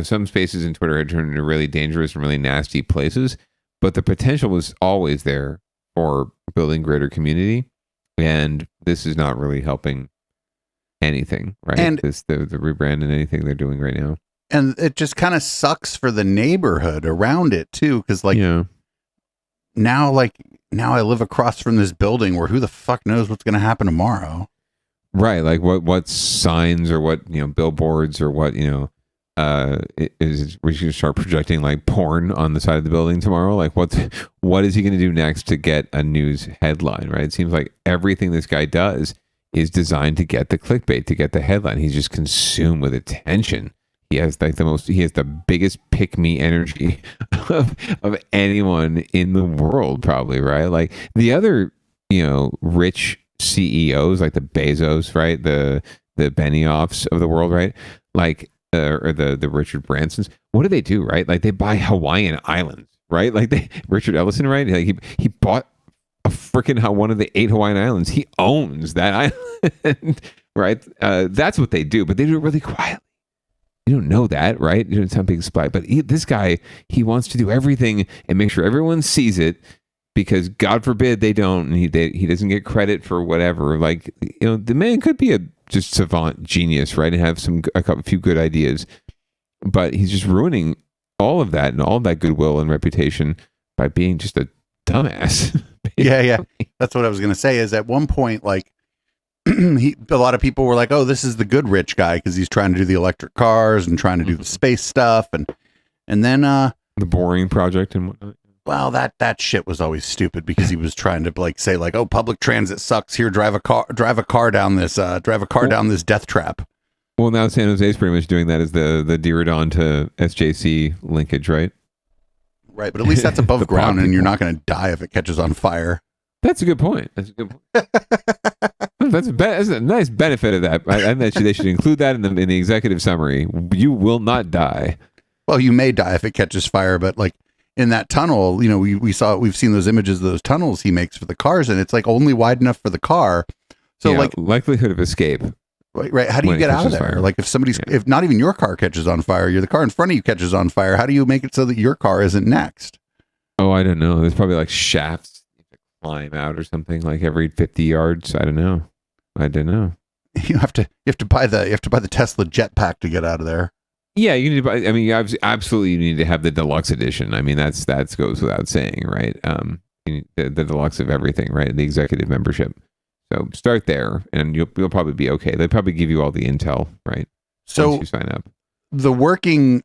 some spaces in Twitter had turned into really dangerous and really nasty places, but the potential was always there for building greater community, and this is not really helping anything, right? And the rebrand and anything they're doing right now. And it just kind of sucks for the neighborhood around it too, because now I live across from this building where who the fuck knows what's going to happen tomorrow. Right, like what signs or what billboards or what is we should start projecting like porn on the side of the building tomorrow. Like what is he going to do next to get a news headline? Right, it seems like everything this guy does is designed to get the clickbait, to get the headline. He's just consumed with attention. He has the biggest pick me energy of anyone in the world, probably. Right, like the other rich CEOs like the Bezos, right? The Benioffs of the world, right? Like or the Richard Bransons. What do they do, right? Like they buy Hawaiian islands, right? Like Richard Ellison, right? Like he bought a freaking one of the 8 Hawaiian islands. He owns that island, right? That's what they do, but they do it really quietly. You don't know that, right? You don't sound big spy, but this guy, he wants to do everything and make sure everyone sees it. Because God forbid they don't, and he doesn't get credit for whatever. Like the man could be a just savant genius, right, and have a few good ideas, but he's just ruining all of that and all of that goodwill and reputation by being just a dumbass. Yeah. That's what I was gonna say. Is at one point, like a lot of people were like, "Oh, this is the good rich guy because he's trying to do the electric cars and trying to do the space stuff," and then the boring project and whatnot. Well, that shit was always stupid because he was trying to like say like, oh, public transit sucks. Here, drive a car down this death trap. Well, now San Jose is pretty much doing that as the Diridon to SJC linkage, right? Right, but at least that's above ground, and you're not going to die if it catches on fire. That's a good point. That's a nice benefit of that. I bet they should include that in the executive summary. You will not die Well, you may die if it catches fire, but like in that tunnel, we've seen those images of those tunnels he makes for the cars, and it's like only wide enough for the car. So like likelihood of escape. Right. How do you get out of there? Fire. Like if not even your car catches on fire, the car in front of you catches on fire, how do you make it so that your car isn't next? Oh, I don't know. There's probably like shafts you have to climb out or something like every 50 yards. I don't know. You have to buy the Tesla jetpack to get out of there. Yeah, you need to buy. I mean, absolutely, you need to have the deluxe edition. I mean, that goes without saying, right? You need the deluxe of everything, right? The executive membership. So start there, and you'll probably be okay. They probably give you all the intel, right? So once you sign up. The working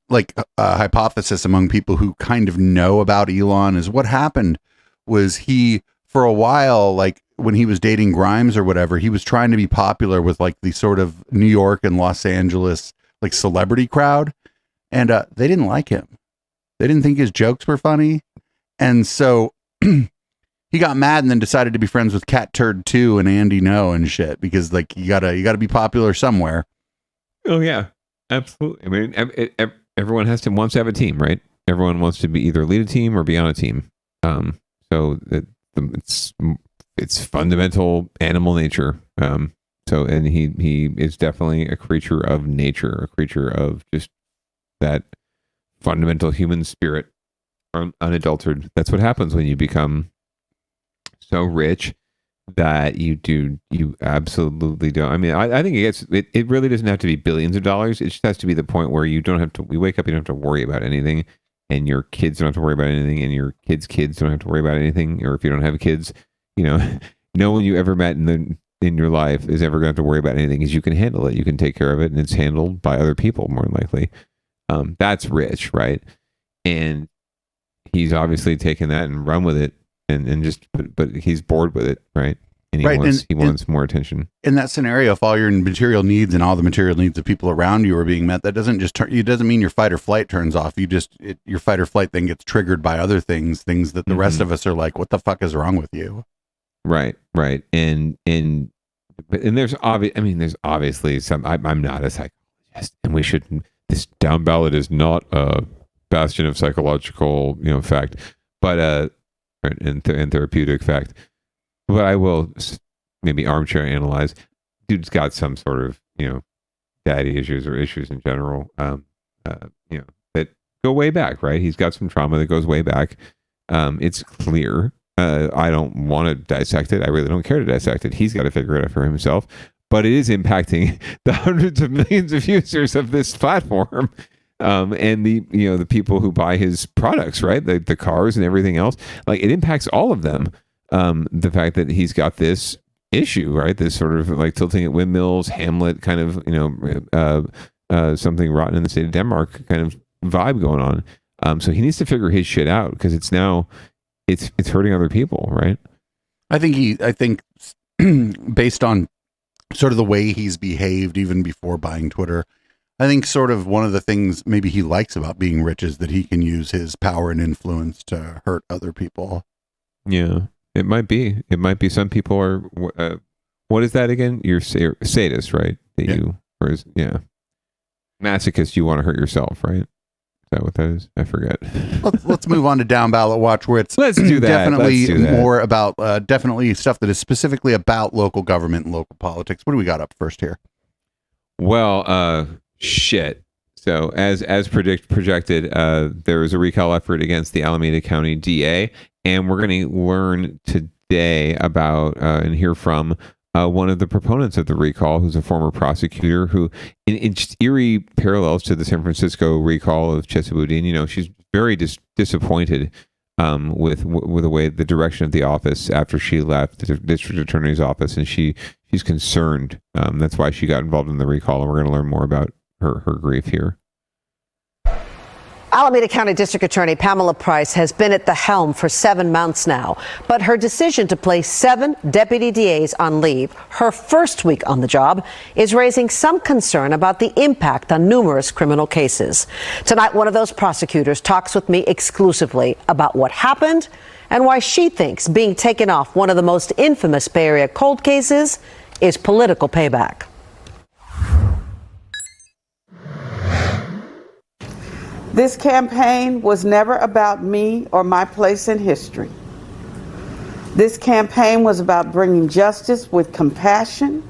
hypothesis among people who kind of know about Elon is what happened was he, for a while, like when he was dating Grimes or whatever, he was trying to be popular with like the sort of New York and Los Angeles like celebrity crowd, and they didn't like him. They didn't think his jokes were funny, and so he got mad and then decided to be friends with Cat Turd 2 and Andy No and shit, because like you gotta be popular somewhere. Oh yeah, absolutely. I mean, everyone wants to have a team, right? Everyone wants to be either lead a team or be on a team. So it's fundamental animal nature. And he is definitely a creature of nature, a creature of just that fundamental human spirit, unadulterated. That's what happens when you become so rich that you absolutely don't. I mean, I think it really doesn't have to be billions of dollars. It just has to be the point where you wake up, you don't have to worry about anything, and your kids don't have to worry about anything, and your kids' kids don't have to worry about anything. Or if you don't have kids, no one you ever met in your life is ever going to have to worry about anything, because you can handle it. You can take care of it, and it's handled by other people more than likely. That's rich, right? And he's obviously taken that and run with it, and just, but he's bored with it, right? And he wants more attention. In that scenario, if all your material needs and all the material needs of people around you are being met, that doesn't mean your fight or flight turns off. Your fight or flight then gets triggered by other things that the rest of us are like, what the fuck is wrong with you? Right. And there's obviously some. I'm not a psychologist, and we shouldn't. This down ballot is not a bastion of psychological, fact, but and therapeutic fact. But I will maybe armchair analyze. Dude's got some sort of daddy issues or issues in general. That go way back, right? He's got some trauma that goes way back. It's clear. I don't want to dissect it. I really don't care to dissect it. He's got to figure it out for himself. But it is impacting the hundreds of millions of users of this platform, and the people who buy his products, right? The cars and everything else. Like, it impacts all of them. The fact that he's got this issue, right? This sort of like tilting at windmills, Hamlet kind of, something rotten in the state of Denmark kind of vibe going on. So he needs to figure his shit out, because it's hurting other people, right? I think based on sort of the way he's behaved even before buying Twitter, I think sort of one of the things maybe he likes about being rich is that he can use his power and influence to hurt other people. Yeah, it might be. Some people are, what is that again? You're sadist, right? Masochist, you want to hurt yourself, right? Is that what that is? I forget. Let's move on to Down Ballot Watch, where it's Let's do that. More about definitely stuff that is specifically about local government and local politics. What do we got up first here? Well, shit. So as projected, there was a recall effort against the Alameda County DA, and we're going to learn today about and hear from one of the proponents of the recall, who's a former prosecutor, who, in just eerie parallels to the San Francisco recall of Chesa Boudin, she's very disappointed with the way, the direction of the office after she left the district attorney's office, and she's concerned. That's why she got involved in the recall, and we're going to learn more about her grief here. Alameda County District Attorney Pamela Price has been at the helm for 7 months now, but her decision to place 7 deputy DAs on leave, her first week on the job, is raising some concern about the impact on numerous criminal cases. Tonight, one of those prosecutors talks with me exclusively about what happened and why she thinks being taken off one of the most infamous Bay Area cold cases is political payback. This campaign was never about me or my place in history. This campaign was about bringing justice with compassion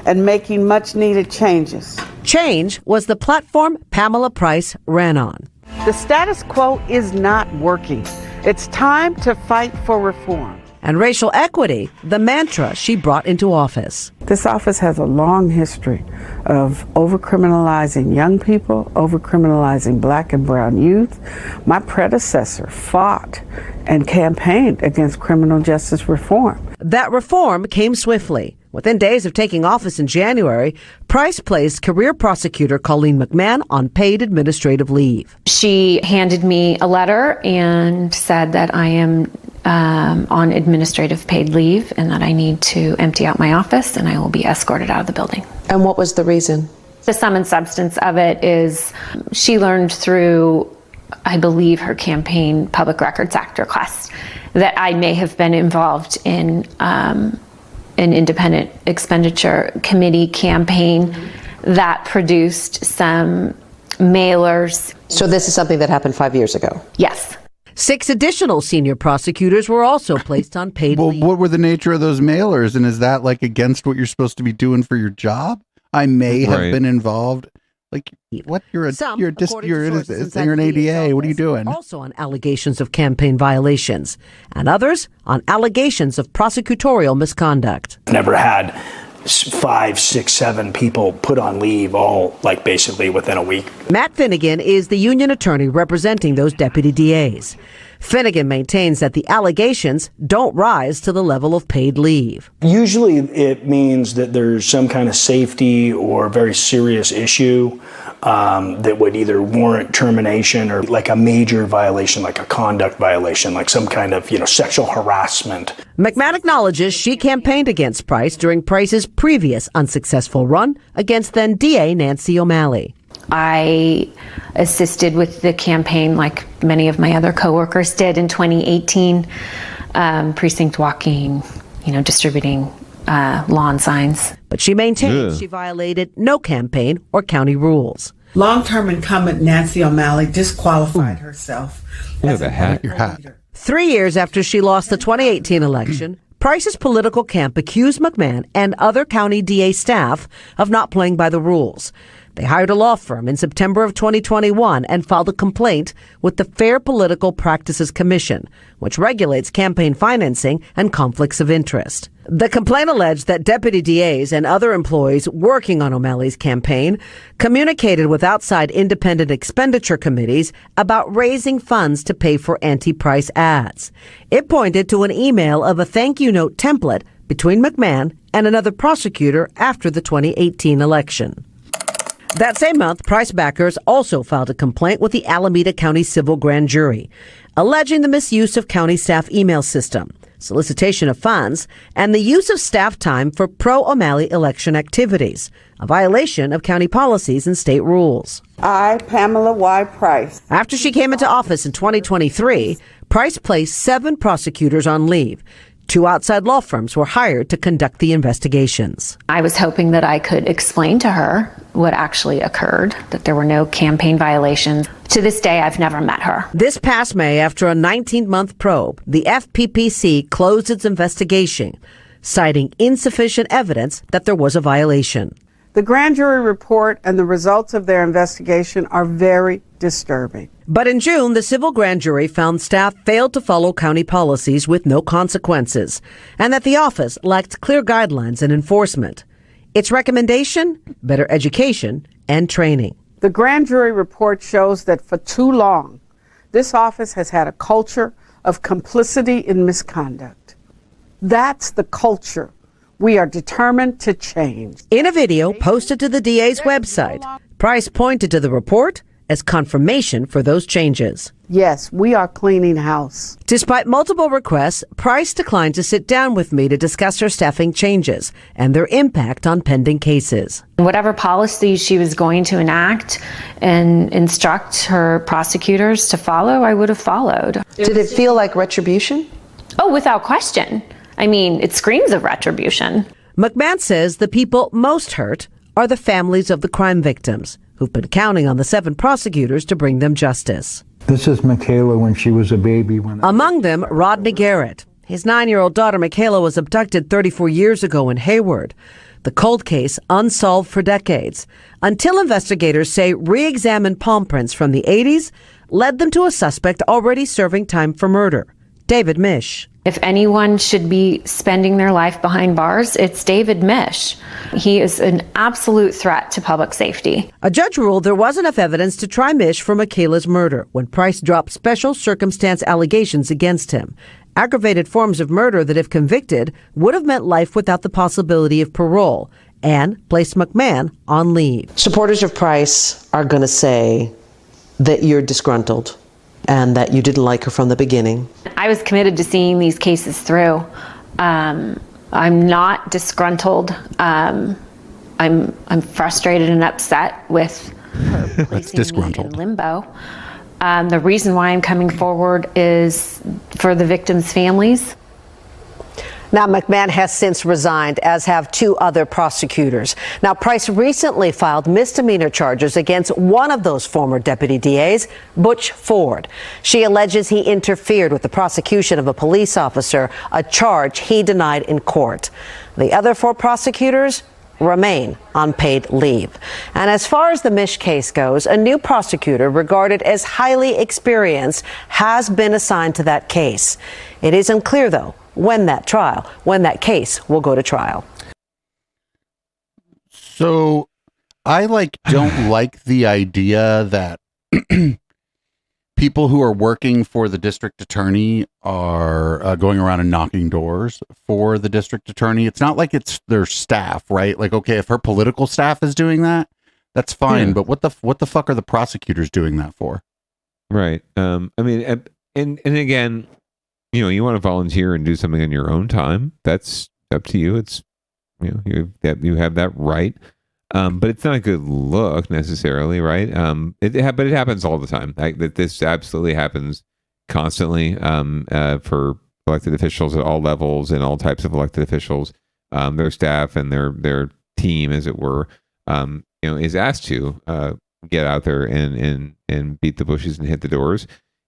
and making much needed changes. Change was the platform Pamela Price ran on. The status quo is not working. It's time to fight for reform. And racial equity, the mantra she brought into office. This office has a long history of overcriminalizing young people, overcriminalizing black and brown youth. My predecessor fought and campaigned against criminal justice reform. That reform came swiftly. Within days of taking office in January, Price placed career prosecutor Colleen McMahon on paid administrative leave. She handed me a letter and said that I am on administrative paid leave and that I need to empty out my office and I will be escorted out of the building. And what was the reason? The sum and substance of it is she learned through, I believe, her campaign Public Records Act request that I may have been involved in an independent expenditure committee campaign that produced some mailers. So this is something that happened 5 years ago? Yes. 6 additional senior prosecutors were also placed on paid leave. What were the nature of those mailers? And is that like against what you're supposed to be doing for your job? I may have been involved. Like, what? You're an ADA. What are you doing? Also on allegations of campaign violations, and others on allegations of prosecutorial misconduct. Never had 5, 6, 7 people put on leave, all like basically within a week. Matt Finnegan is the union attorney representing those deputy DAs. Finnegan maintains that the allegations don't rise to the level of paid leave. Usually it means that there's some kind of safety or very serious issue that would either warrant termination or like a major violation, like a conduct violation, like some kind of, sexual harassment. McMahon acknowledges she campaigned against Price during Price's previous unsuccessful run against then DA Nancy O'Malley. I assisted with the campaign like many of my other coworkers did in 2018, precinct walking, distributing lawn signs. But she maintains she violated no campaign or county rules. Long-term incumbent Nancy O'Malley disqualified herself. Look at the hat. Your hat. 3 years after she lost the 2018 election, Price's political camp accused McMahon and other county DA staff of not playing by the rules. They hired a law firm in September of 2021 and filed a complaint with the Fair Political Practices Commission, which regulates campaign financing and conflicts of interest. The complaint alleged that deputy DAs and other employees working on O'Malley's campaign communicated with outside independent expenditure committees about raising funds to pay for anti-Price ads. It pointed to an email of a thank you note template between McMahon and another prosecutor after the 2018 election. That same month, Price backers also filed a complaint with the Alameda County Civil Grand Jury, alleging the misuse of county staff email system, solicitation of funds, and the use of staff time for pro-O'Malley election activities, a violation of county policies and state rules. I, Pamela Y. Price. After she came into office in 2023, Price placed 7 prosecutors on leave. 2 outside law firms were hired to conduct the investigations. I was hoping that I could explain to her what actually occurred, that there were no campaign violations. To this day, I've never met her. This past May, after a 19-month probe, the FPPC closed its investigation, citing insufficient evidence that there was a violation. The grand jury report and the results of their investigation are very disturbing. But in June, the civil grand jury found staff failed to follow county policies with no consequences, and that the office lacked clear guidelines and enforcement. Its recommendation? Better education and training. The grand jury report shows that for too long, this office has had a culture of complicity in misconduct. That's the culture we are determined to change. In a video posted to the DA's website, Price pointed to the report as confirmation for those changes. Yes, we are cleaning house. Despite multiple requests, Price declined to sit down with me to discuss her staffing changes and their impact on pending cases. Whatever policy she was going to enact and instruct her prosecutors to follow, I would have followed. Did it feel like retribution? Oh, without question. I mean, it screams of retribution. McMahon says the people most hurt are the families of the crime victims, who've been counting on the 7 prosecutors to bring them justice. This is Michaela when she was a baby. Among them, Rodney Garrett. His 9-year-old daughter, Michaela, was abducted 34 years ago in Hayward. The cold case unsolved for decades, until investigators say re-examined palm prints from the 80s led them to a suspect already serving time for murder, David Mish. If anyone should be spending their life behind bars, it's David Mish. He is an absolute threat to public safety. A judge ruled there was enough evidence to try Mish for Michaela's murder when Price dropped special circumstance allegations against him. Aggravated forms of murder that, if convicted, would have meant life without the possibility of parole and placed McMahon on leave. Supporters of Price are going to say that you're disgruntled and that you didn't like her from the beginning. I was committed to seeing these cases through. I'm not disgruntled. I'm frustrated and upset with her placing me in limbo. The reason why I'm coming forward is for the victims' families. Now, McMahon has since resigned, as have 2 other prosecutors. Now, Price recently filed misdemeanor charges against one of those former deputy DAs, Butch Ford. She alleges he interfered with the prosecution of a police officer, a charge he denied in court. The other 4 prosecutors remain on paid leave. And as far as the Mish case goes, a new prosecutor regarded as highly experienced has been assigned to that case. It is unclear, though, when that case will go to trial. So I don't like the idea that people who are working for the district attorney are going around and knocking doors for the district attorney. It's not like it's their staff, right? Like, okay, if her political staff is doing that, that's fine. Yeah. But what the fuck are the prosecutors doing that for? Right. I mean, and again, you want to volunteer and do something on your own time. That's up to you. It's, you have that right. But it's not a good look necessarily, right? But it happens all the time. This absolutely happens constantly for elected officials at all levels and all types of elected officials. Their staff and their team, as it were, is asked to get out there and beat the bushes and hit the doors.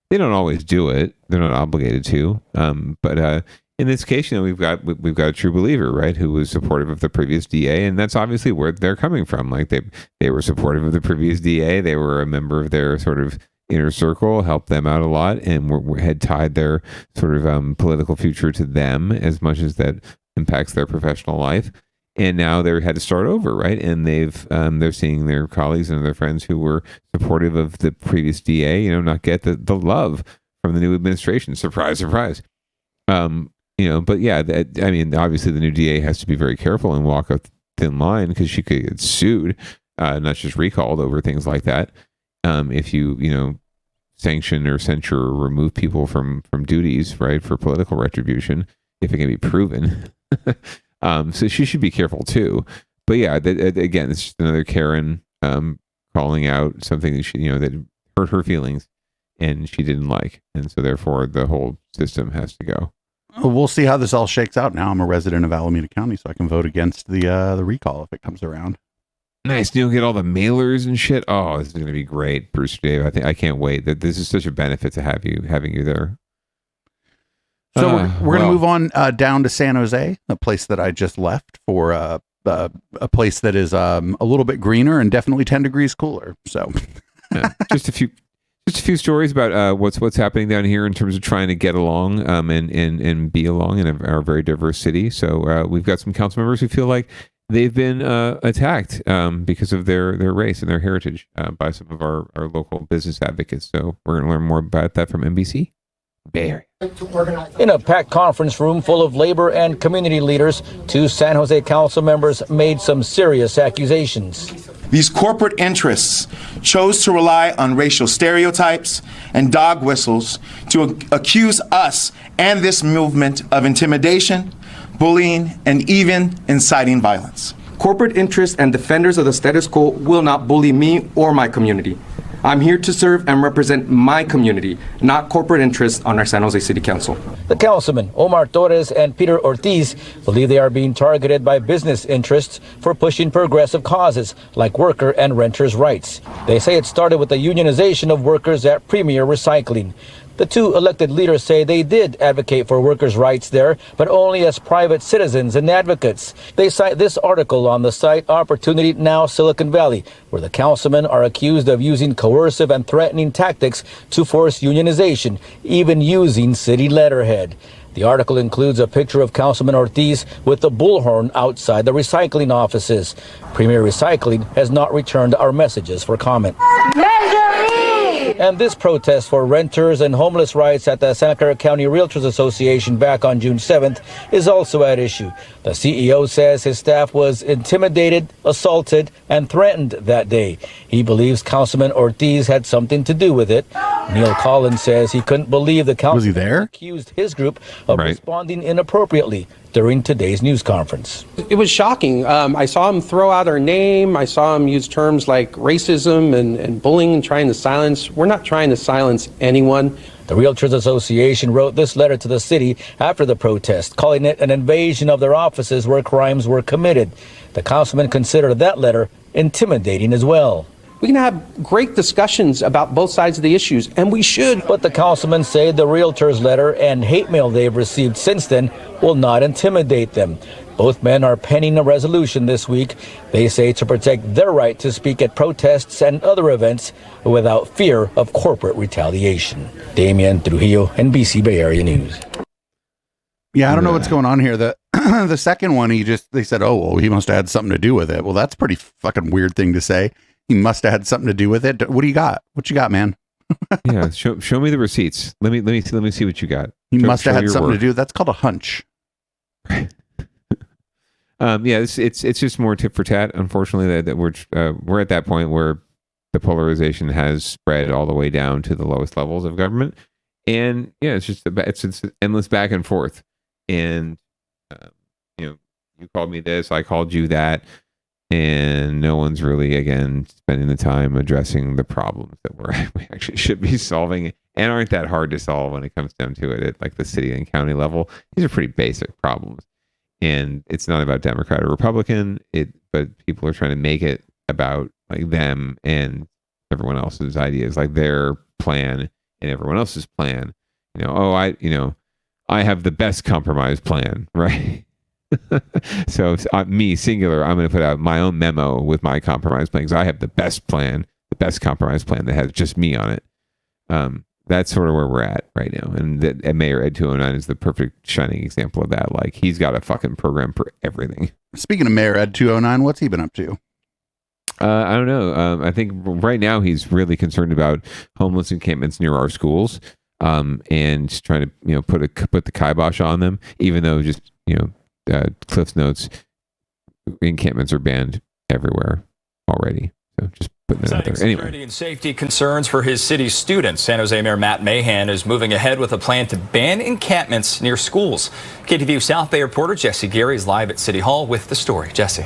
They don't always do it. They're not obligated to. But in this case, we've got a true believer, right, who was supportive of the previous DA, and that's obviously where they're coming from. Like they were supportive of the previous DA. They were a member of their sort of inner circle, helped them out a lot, and had tied their sort of political future to them as much as that impacts their professional life. And now they had to start over, right? And they're seeing their colleagues and their friends who were supportive of the previous DA, not get the love from the new administration. Surprise, surprise. But yeah, obviously the new DA has to be very careful and walk a thin line because she could get sued, not just recalled over things like that. If you sanction or censure or remove people from duties, right, for political retribution, if it can be proven. So she should be careful too. But yeah, again, it's just another Karen calling out something that that hurt her feelings and she didn't like, and so therefore the whole system has to go. We'll see how this all shakes out. Now I'm a resident of Alameda County, so I can vote against the recall if it comes around. Nice. You'll get all the mailers and shit. Oh, this is going to be great, Bruce Dave. I can't wait. That this is such a benefit to having you there. So we're going to move on down to San Jose, a place that I just left for a place that is a little bit greener and definitely 10 degrees cooler. So just a few stories about what's happening down here in terms of trying to get along and be along in our very diverse city. So we've got some council members who feel like they've been attacked because of their race and their heritage by some of our local business advocates. So we're going to learn more about that from NBC Bay Area. In a packed conference room full of labor and community leaders, 2 San Jose council members made some serious accusations. These corporate interests chose to rely on racial stereotypes and dog whistles to accuse us and this movement of intimidation, bullying, and even inciting violence. Corporate interests and defenders of the status quo will not bully me or my community. I'm here to serve and represent my community, not corporate interests on our San Jose City Council. The councilmen, Omar Torres and Peter Ortiz, believe they are being targeted by business interests for pushing progressive causes like worker and renters' rights. They say it started with the unionization of workers at Premier Recycling. The two elected leaders say they did advocate for workers' rights there, but only as private citizens and advocates. They cite this article on the site Opportunity Now Silicon Valley, where the councilmen are accused of using coercive and threatening tactics to force unionization, even using city letterhead. The article includes a picture of Councilman Ortiz with the bullhorn outside the recycling offices. Premier Recycling has not returned our messages for comment. And this protest for renters and homeless rights at the Santa Clara County Realtors Association back on June 7th is also at issue. The CEO says his staff was intimidated, assaulted, and threatened that day. He believes Councilman Ortiz had something to do with it. Neil Collins says he couldn't believe the councilman accused his group of responding inappropriately during today's news conference. It was shocking. I saw him throw out our name. I saw him use terms like racism and bullying and trying to silence. We're not trying to silence anyone. The Realtors Association wrote this letter to the city after the protest, calling it an invasion of their offices where crimes were committed. The councilman considered that letter intimidating as well. We can have great discussions about both sides of the issues, and we should. But the councilmen say the realtors' letter and hate mail they've received since then will not intimidate them. Both men are penning a resolution this week, they say, to protect their right to speak at protests and other events without fear of corporate retaliation. Damian Trujillo, NBC Bay Area News. Yeah, I don't know what's going on here. The second one, they said, oh, well, he must have had something to do with it. Well, that's a pretty fucking weird thing to say. He must have had something to do with it. What do you got? What you got, man? Yeah, show me the receipts. Let me see what you got. He must have had something to do. That's called a hunch. Yeah, it's just more tit for tat. Unfortunately, that we're at that point where the polarization has spread all the way down to the lowest levels of government, and yeah, it's endless back and forth. And you called me this, I called you that. And no one's really, again, spending the time addressing the problems that we actually should be solving and aren't that hard to solve when it comes down to it at like the city and county level. These are pretty basic problems. And it's not about Democrat or Republican, but people are trying to make it about like them and everyone else's ideas, like their plan and everyone else's plan. I have the best compromise plan, right? So me, singular, I'm going to put out my own memo with my compromise plan because I have the best plan, the best compromise plan that has just me on it. That's sort of where we're at right now. And Mayor ED209 is the perfect shining example of that. Like, he's got a fucking program for everything. Speaking of Mayor ED209, what's he been up to? I don't know. I think right now he's really concerned about homeless encampments near our schools, and trying to put the kibosh on them, even though just Cliff's Notes, encampments are banned everywhere already. So just putting that out there. Anyway. Security and safety concerns for his city's students. San Jose Mayor Matt Mahan is moving ahead with a plan to ban encampments near schools. KTVU South Bay reporter Jesse Gary is live at City Hall with the story. Jesse.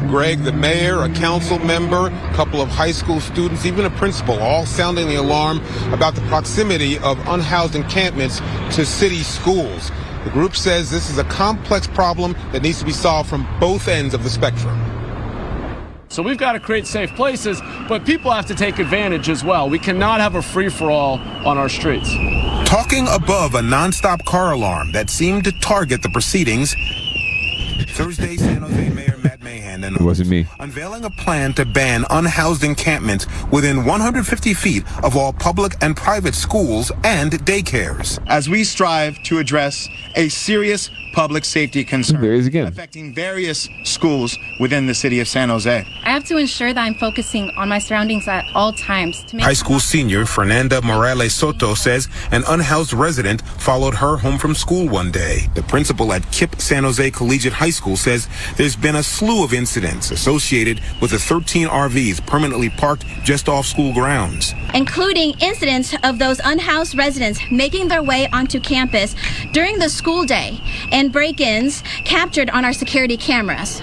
Greg, the mayor, a council member, a couple of high school students, even a principal, all sounding the alarm about the proximity of unhoused encampments to city schools. The group says this is a complex problem that needs to be solved from both ends of the spectrum. So we've got to create safe places, but people have to take advantage as well. We cannot have a free-for-all on our streets. Talking above a nonstop car alarm that seemed to target the proceedings, Thursday, San Jose Mayor Matt Mahan it wasn't me. Unveiling a plan to ban unhoused encampments within 150 feet of all public and private schools and daycares. As we strive to address a serious public safety concern affecting various schools within the city of San Jose. I have to ensure that I'm focusing on my surroundings at all times. To make High school senior Fernanda Morales Soto says an unhoused resident followed her home from school one day. The principal at KIPP San Jose Collegiate High School says there's been a slew of incidents associated with the 13 RVs permanently parked just off school grounds, including incidents of those unhoused residents making their way onto campus during the school day and break-ins captured on our security cameras.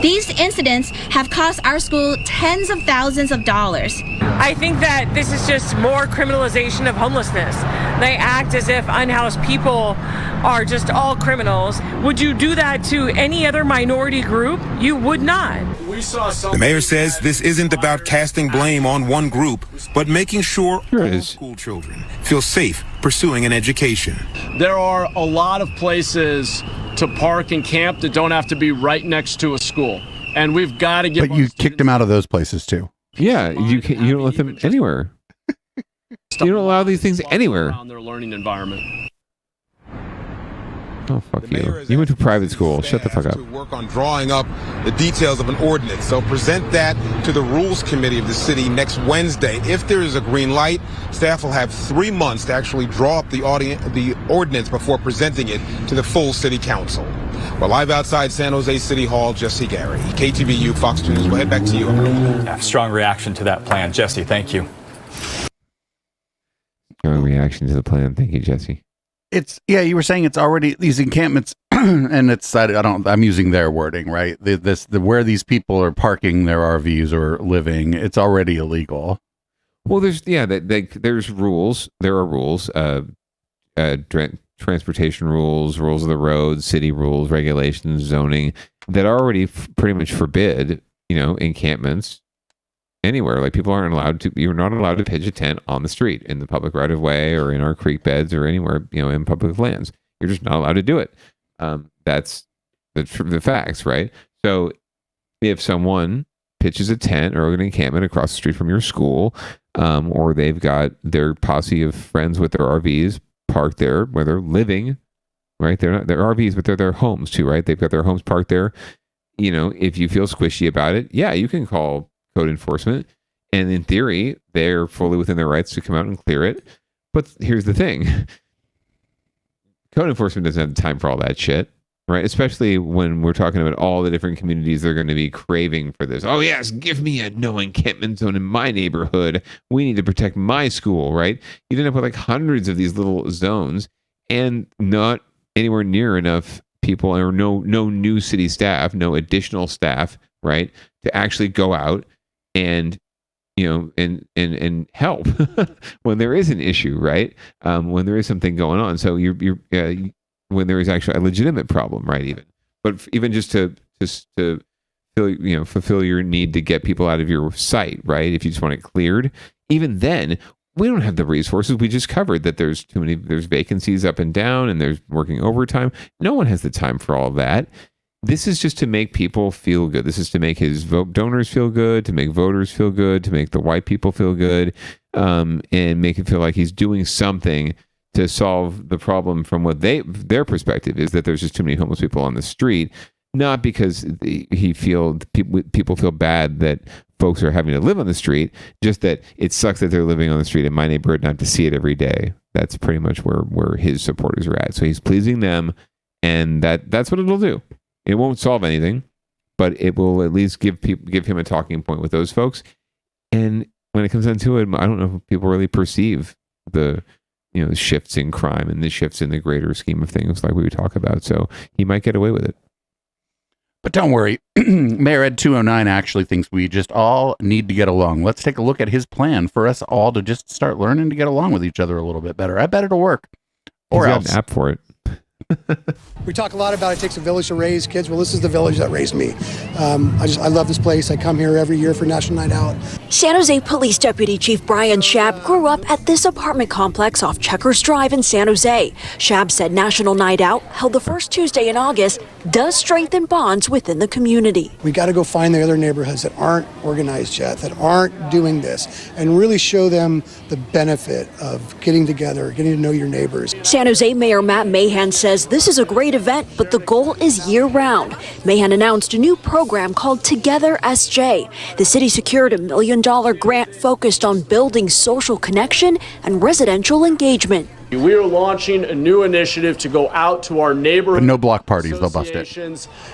These incidents have cost our school tens of thousands of dollars. I think that this is just more criminalization of homelessness. They act as if unhoused people are just all criminals. Would you do that to any other minority group? You would not. The mayor says this isn't about casting blame on one group, but making sure all school children feel safe pursuing an education. There are a lot of places to park and camp that don't have to be right next to a school. And we've got to get... But you kicked them out of those places too. Yeah, you don't let them anywhere. You don't allow these things anywhere. Around their learning environment. Oh, fuck you. You went to private school. Shut the fuck up. To work on drawing up the details of an ordinance. They'll present that to the Rules Committee of the city next Wednesday. If there is a green light, staff will have 3 months to actually draw up the ordinance before presenting it to the full city council. We're live outside San Jose City Hall. Jesse Gary, KTVU, Fox 2 News. We'll head back to you. Yeah, strong reaction to that plan. Jesse, thank you. Strong reaction to the plan. Thank you, Jesse. You were saying it's already these encampments, and it's I'm using their wording, right? Where these people are parking their RVs or living, it's already illegal. Well, there's rules. There are rules. Transportation rules of the road, city rules, regulations, zoning that already pretty much forbid, encampments anywhere. Like you're not allowed to pitch a tent on the street in the public right of way or in our creek beds or anywhere, in public lands. You're just not allowed to do it. That's the facts, right? So if someone pitches a tent or an encampment across the street from your school, or they've got their posse of friends with their RVs parked there where they're living, right? They're not their RVs, but they're their homes too, right? They've got their homes parked there. If you feel squishy about it, yeah, you can call code enforcement, and in theory, they're fully within their rights to come out and clear it. But here's the thing: code enforcement doesn't have time for all that shit, right? Especially when we're talking about all the different communities that are going to be craving for this. Oh yes, give me a no encampment zone in my neighborhood. We need to protect my school, right? You end up with like hundreds of these little zones, and not anywhere near enough people, or no new city staff, no additional staff, right, to actually go out and and help when there is an issue, right? When there is something going on. So you're when there is actually a legitimate problem, right? Even just to fulfill your need to get people out of your site, right? If you just want it cleared, even then we don't have the resources. We just covered that there's vacancies up and down, and there's working overtime. No one has the time for all that. This is just to make people feel good. This is to make his donors feel good, to make voters feel good, to make the white people feel good, and make it feel like he's doing something to solve the problem from what their perspective is, that there's just too many homeless people on the street. Not because people feel bad that folks are having to live on the street, just that it sucks that they're living on the street in my neighborhood and I have to see it every day. That's pretty much where his supporters are at. So he's pleasing them, and that's what it'll do. It won't solve anything, but it will at least give him a talking point with those folks. And when it comes down to it, I don't know if people really perceive the shifts in crime and the shifts in the greater scheme of things like we would talk about. So he might get away with it. But don't worry, Mayor ED209 actually thinks we just all need to get along. Let's take a look at his plan for us all to just start learning to get along with each other a little bit better. I bet it'll work. Or else. He's got an app for it. We talk a lot about it takes a village to raise kids. Well, this is the village that raised me. I love this place. I come here every year for National Night Out. San Jose Police Deputy Chief Brian Schaab grew up at this apartment complex off Checkers Drive in San Jose. Schaab said National Night Out, held the first Tuesday in August, does strengthen bonds within the community. We got to go find the other neighborhoods that aren't organized yet, that aren't doing this, and really show them the benefit of getting together, getting to know your neighbors. San Jose Mayor Matt Mahan says this is a great event, but the goal is year-round. Mahan announced a new program called Together SJ. The city secured a $1 million grant focused on building social connection and residential engagement. We are launching a new initiative to go out to our neighborhood, but no block parties, they'll bust it,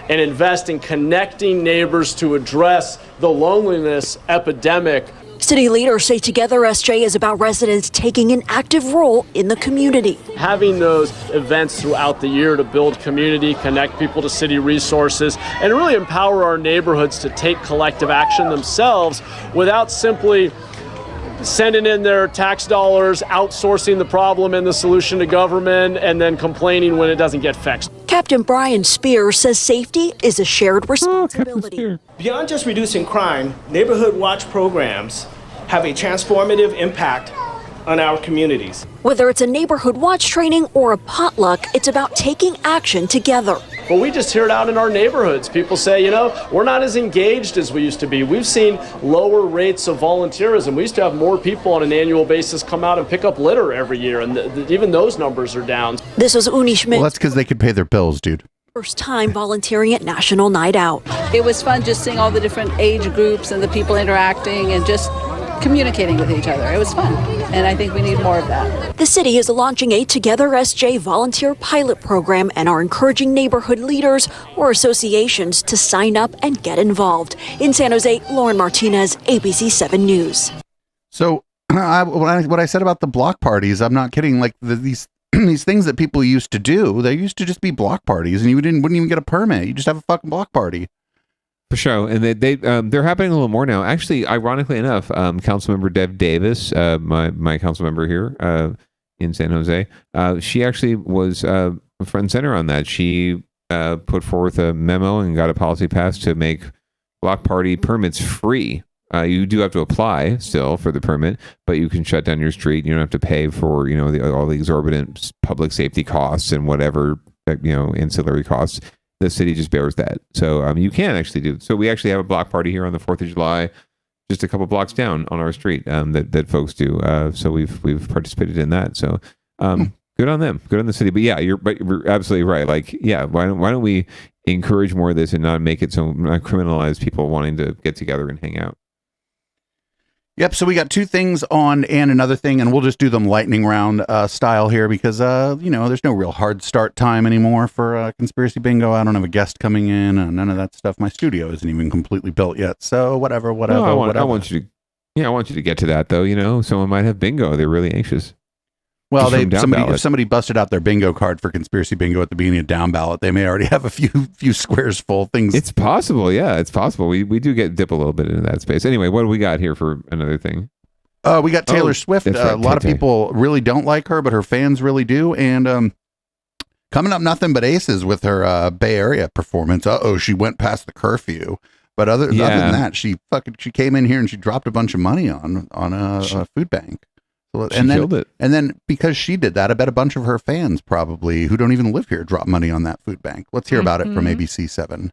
and invest in connecting neighbors to address the loneliness epidemic. City leaders say Together SJ is about residents taking an active role in the community. Having those events throughout the year to build community, connect people to city resources, and really empower our neighborhoods to take collective action themselves without simply sending in their tax dollars, outsourcing the problem and the solution to government, and then complaining when it doesn't get fixed. Captain Brian Spear says safety is a shared responsibility. Beyond just reducing crime, neighborhood watch programs have a transformative impact on our communities. Whether it's a neighborhood watch training or a potluck, it's about taking action together. Well, we just hear it out in our neighborhoods. People say, we're not as engaged as we used to be. We've seen lower rates of volunteerism. We used to have more people on an annual basis come out and pick up litter every year, and even those numbers are down. This was Uni Schmidt. Well, that's because they could pay their bills, dude. First time volunteering at National Night Out. It was fun just seeing all the different age groups and the people interacting and just communicating with each other. It was fun, and I think we need more of that. The city is launching a Together SJ volunteer pilot program and are encouraging neighborhood leaders or associations to sign up and get involved. In San Jose, Lauren Martinez, ABC 7 News. So what I said about the block parties, I'm not kidding. Like these things that people used to do, they used to just be block parties, and you wouldn't even get a permit. You just have a fucking block party. For sure, and they're happening a little more now. Actually, ironically enough, Councilmember Deb Davis, my council member here in San Jose, she actually was front and center on that. She put forth a memo and got a policy passed to make block party permits free. You do have to apply still for the permit, but you can shut down your street. You don't have to pay for all the exorbitant public safety costs and whatever ancillary costs. The city just bears that. So you can actually do. So we actually have a block party here on the 4th of July, just a couple blocks down on our street that folks do. So we've participated in that. So good on them. Good on the city. But yeah, you're absolutely right. Like, yeah, why don't we encourage more of this and not make it so not criminalize people wanting to get together and hang out? Yep, so we got two things on and another thing, and we'll just do them lightning round style here because, there's no real hard start time anymore for Conspiracy Bingo. I don't have a guest coming in, none of that stuff. My studio isn't even completely built yet, so whatever. No, I want you to get to that, though. Someone might have bingo. They're really anxious. Well, if somebody busted out their bingo card for Conspiracy Bingo at the beginning of Downballot, they may already have a few squares full things. It's possible, yeah, it's possible. We do dip a little bit into that space. Anyway, what do we got here for another thing? We got Taylor Swift. Right, a lot of people really don't like her, but her fans really do. And coming up, nothing but aces with her Bay Area performance. She went past the curfew. But other than that, she came in here and she dropped a bunch of money on a food bank. Killed it. And then because she did that, I bet a bunch of her fans probably who don't even live here drop money on that food bank. Let's hear about it from ABC 7.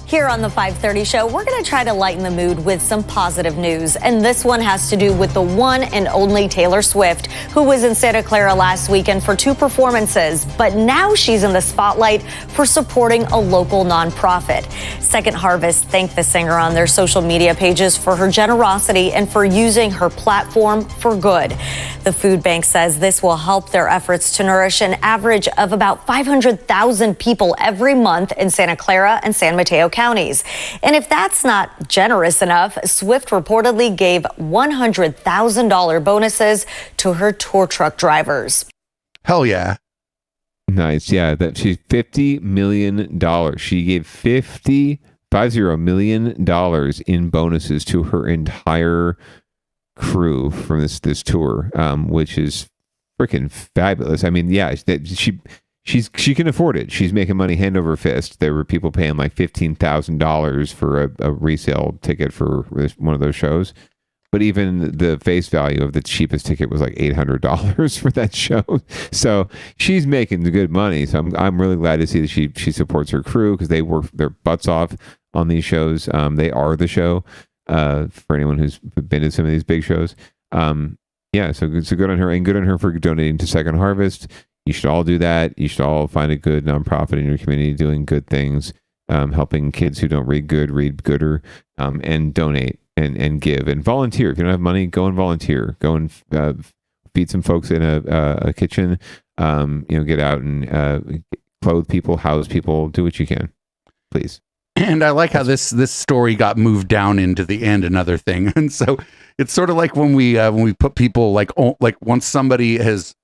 Here on the 5:30 show, we're going to try to lighten the mood with some positive news. And this one has to do with the one and only Taylor Swift, who was in Santa Clara last weekend for 2 performances. But now she's in the spotlight for supporting a local nonprofit. Second Harvest thanked the singer on their social media pages for her generosity and for using her platform for good. The food bank says this will help their efforts to nourish an average of about 500,000 people every month in Santa Clara and San Mateo counties. And if that's not generous enough, Swift reportedly gave $100,000 bonuses to her tour truck drivers. Hell yeah. Nice. Yeah, that she's $50 million. She gave $50 million in bonuses to her entire crew from this tour, which is freaking fabulous. I mean, yeah, she can afford it. She's making money hand over fist. There were people paying like $15,000 for a resale ticket for one of those shows. But even the face value of the cheapest ticket was like $800 for that show. So she's making good money. So I'm really glad to see that she supports her crew because they work their butts off on these shows. They are the show for anyone who's been to some of these big shows. Yeah, so good on her, and good on her for donating to Second Harvest. You should all do that. You should all find a good nonprofit in your community doing good things, helping kids who don't read good read gooder, and donate and give and volunteer. If you don't have money, go and volunteer. Go and feed some folks in a kitchen. Get out and clothe people, house people. Do what you can, please. And I like how this story got moved down into the and another thing. And so it's sort of like when we put people like once somebody has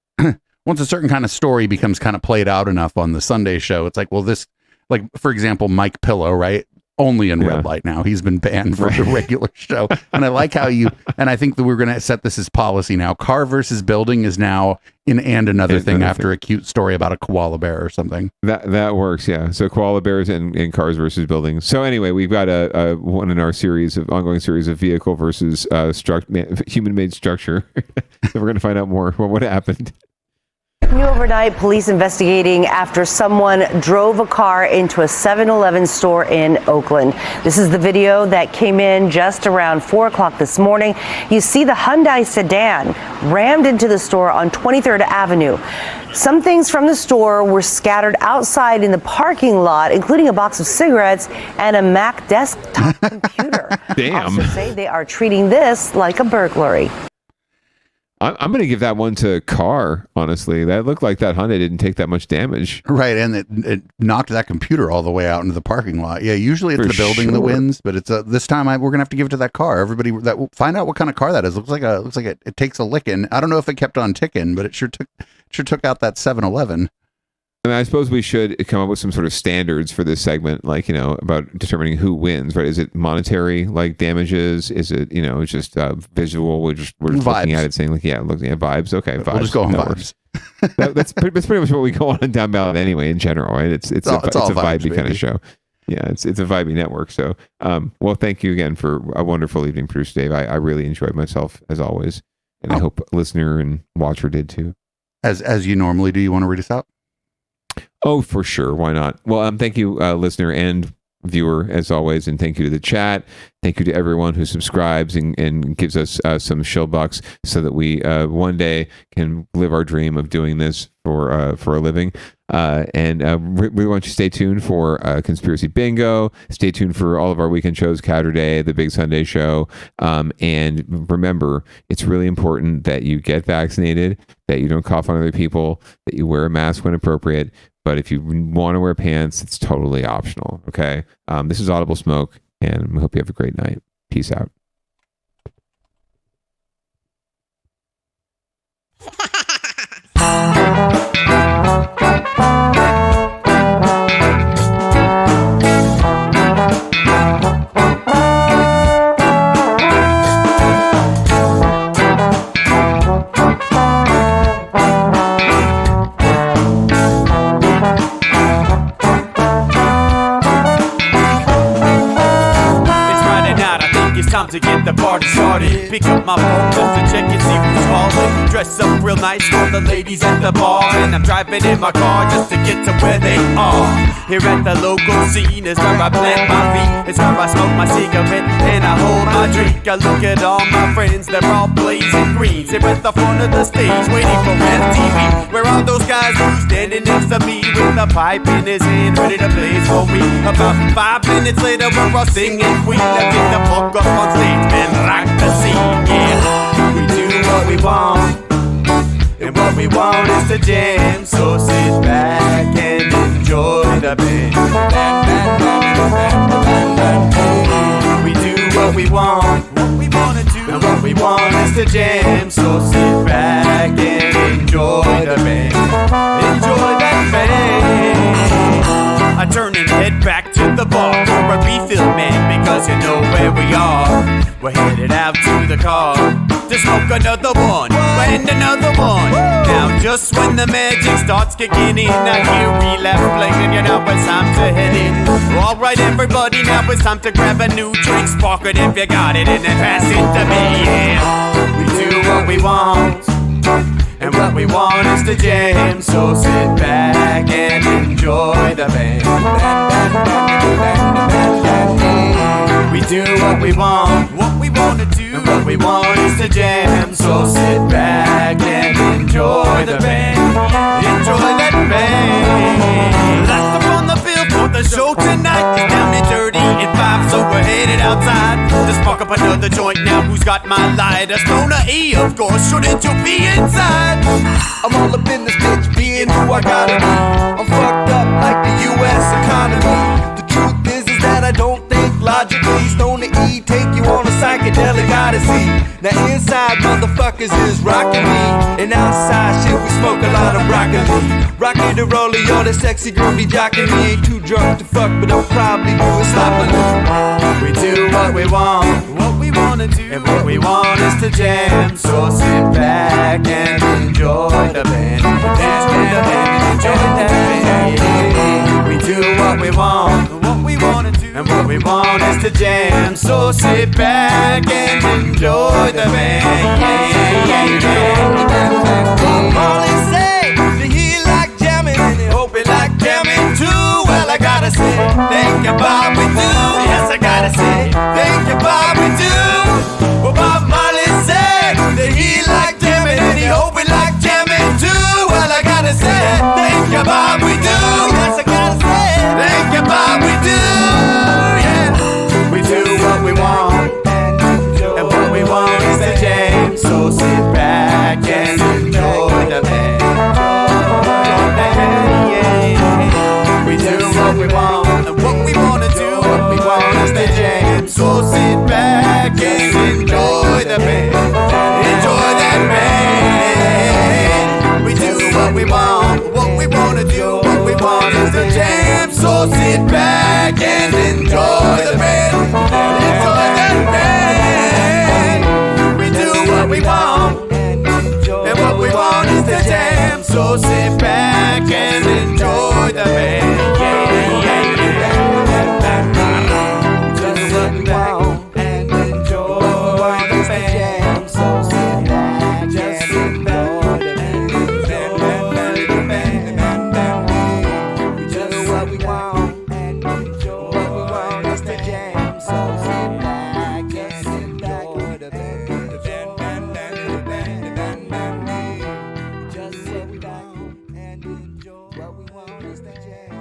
once a certain kind of story becomes kind of played out enough on the Sunday show, it's like, well, this, like, for example, Mike Pillow, right? Only in red light now. He's been banned from the regular show. And I like how and I think that we're going to set this as policy now. Car versus building is now in and another thing after a cute story about a koala bear or something. That works, yeah. So koala bears and cars versus buildings. So anyway, we've got a one in our ongoing series of vehicle versus human-made structure. We're going to find out more what happened. New overnight, police investigating after someone drove a car into a 7-Eleven store in Oakland. This is the video that came in just around 4 o'clock this morning. You see the Hyundai sedan rammed into the store on 23rd Avenue. Some things from the store were scattered outside in the parking lot, including a box of cigarettes and a Mac desktop computer. Damn. Officers say they are treating this like a burglary. I'm going to give that one to Car, honestly. That looked like that Hyundai didn't take that much damage. Right, and it knocked that computer all the way out into the parking lot. Yeah, usually it's the building that wins, but it's this time we're going to have to give it to that car. Everybody, find out what kind of car that is. Looks like it takes a licking. I don't know if it kept on ticking, but it sure took out that 7-Eleven. I mean, I suppose we should come up with some sort of standards for this segment, like, about determining who wins, right? Is it monetary, like damages? Is it, it's just visual? We're just looking at it saying, like, vibes. Okay, vibes. We'll just go on vibes. That's pretty much what we go on Down Ballot anyway, in general, right? It's a vibey kind of show. Yeah, it's a vibey network. So, well, thank you again for a wonderful evening, producer Dave. I really enjoyed myself, as always. And I hope listener and watcher did too. As you normally do, you want to read us out? Oh, for sure. Why not? Well, thank you, listener and viewer, as always. And thank you to the chat. Thank you to everyone who subscribes and gives us some shill bucks so that we one day can live our dream of doing this for a living. We want you to stay tuned for Conspiracy Bingo. Stay tuned for all of our weekend shows, Catterday, the Big Sunday Show. And remember, it's really important that you get vaccinated, that you don't cough on other people, that you wear a mask when appropriate. But if you want to wear pants, it's totally optional. Okay. This is Audible Smoke, and we hope you have a great night. Peace out. Time to get the party started. Pick up my phone just to check and see who's calling. Dress up real nice for the ladies at the bar, and I'm driving in my car just to get to where they are. Here at the local scene is where I plant my feet. It's where I smoke my cigarette and I hold my drink. I look at all my friends, they're all blazing green. Sit at the front of the stage waiting for MTV. Where are those guys who's standing next to me with a pipe in his hand ready to blaze for me? About 5 minutes later we're all singing Queen. Let's get the fuck up on stage and rock the scene. Yeah, we do what we want, and what we want is to jam. So sit back and enjoy the band. We do what we want, and what we want is to jam. So sit back and enjoy the band. Enjoy that band. I turn and head back to the bar for a refill, man, because you know where we are. We're headed out to the car to smoke another one and another one. Now just when the magic starts kicking in, I hear relapse playing, you know it's time to head in. Alright everybody, now it's time to grab a new drink. Spark it if you got it and then pass it to me. Yeah, we do what we want, and what we want is to jam. So sit back and enjoy the band. We do what we want to do, and what we want is to jam. So sit back and enjoy the band. Enjoy that band. Last up on the bill for the show tonight is Down and Dirty at 5, so we're headed outside to spark up another joint. Now who's got my lighter? Stoner E, of course, shouldn't you be inside? I'm all up in this bitch, being who I gotta be. I'm fucked up like the U.S. economy. The truth is that I Odyssey. Now inside motherfuckers is rocking me, and outside shit we smoke a lot of broccoli. Rocky the roller, yo, that sexy girl be jocking me. Ain't too drunk to fuck, but I'll probably do it sloppily. We do what we want, what we wanna do, and what we want is to jam. So sit back and enjoy the band, enjoy the band, enjoy the band. We do what we want, what we wanna do, and what we want is to jam. So sit back and enjoy the band. Molly say that he like jamming and he hope he like jamming too. Well, I gotta say, thank you, Bob, we do. Yes, I gotta say, thank you, Bob, we do. Well, Bob Marley said that he like jamming and he hope he like jamming too. Well, I gotta say, thank you, Bob, we do. Yes, I gotta say, thank you, Bob, we do. Yeah, we do what we want, and what we want is to jam. So sit back and enjoy the band. We do what we want, and what we wanna do, what we want is to jam. So sit back and enjoy the band. Enjoy that band. We do what we want, what we wanna do, what we want is to jam. So sit back and enjoy the band. Enjoy that band. We do what we want, and what we want is to jam. So sit back and enjoy the band. Yeah, yeah, yeah. Just sit back and enjoy the band. So sit back, just sit back and enjoy the band. We just do what we want, and enjoy what we want is to jam. So sit back and enjoy the band. Just sit back and enjoy what we want is to jam.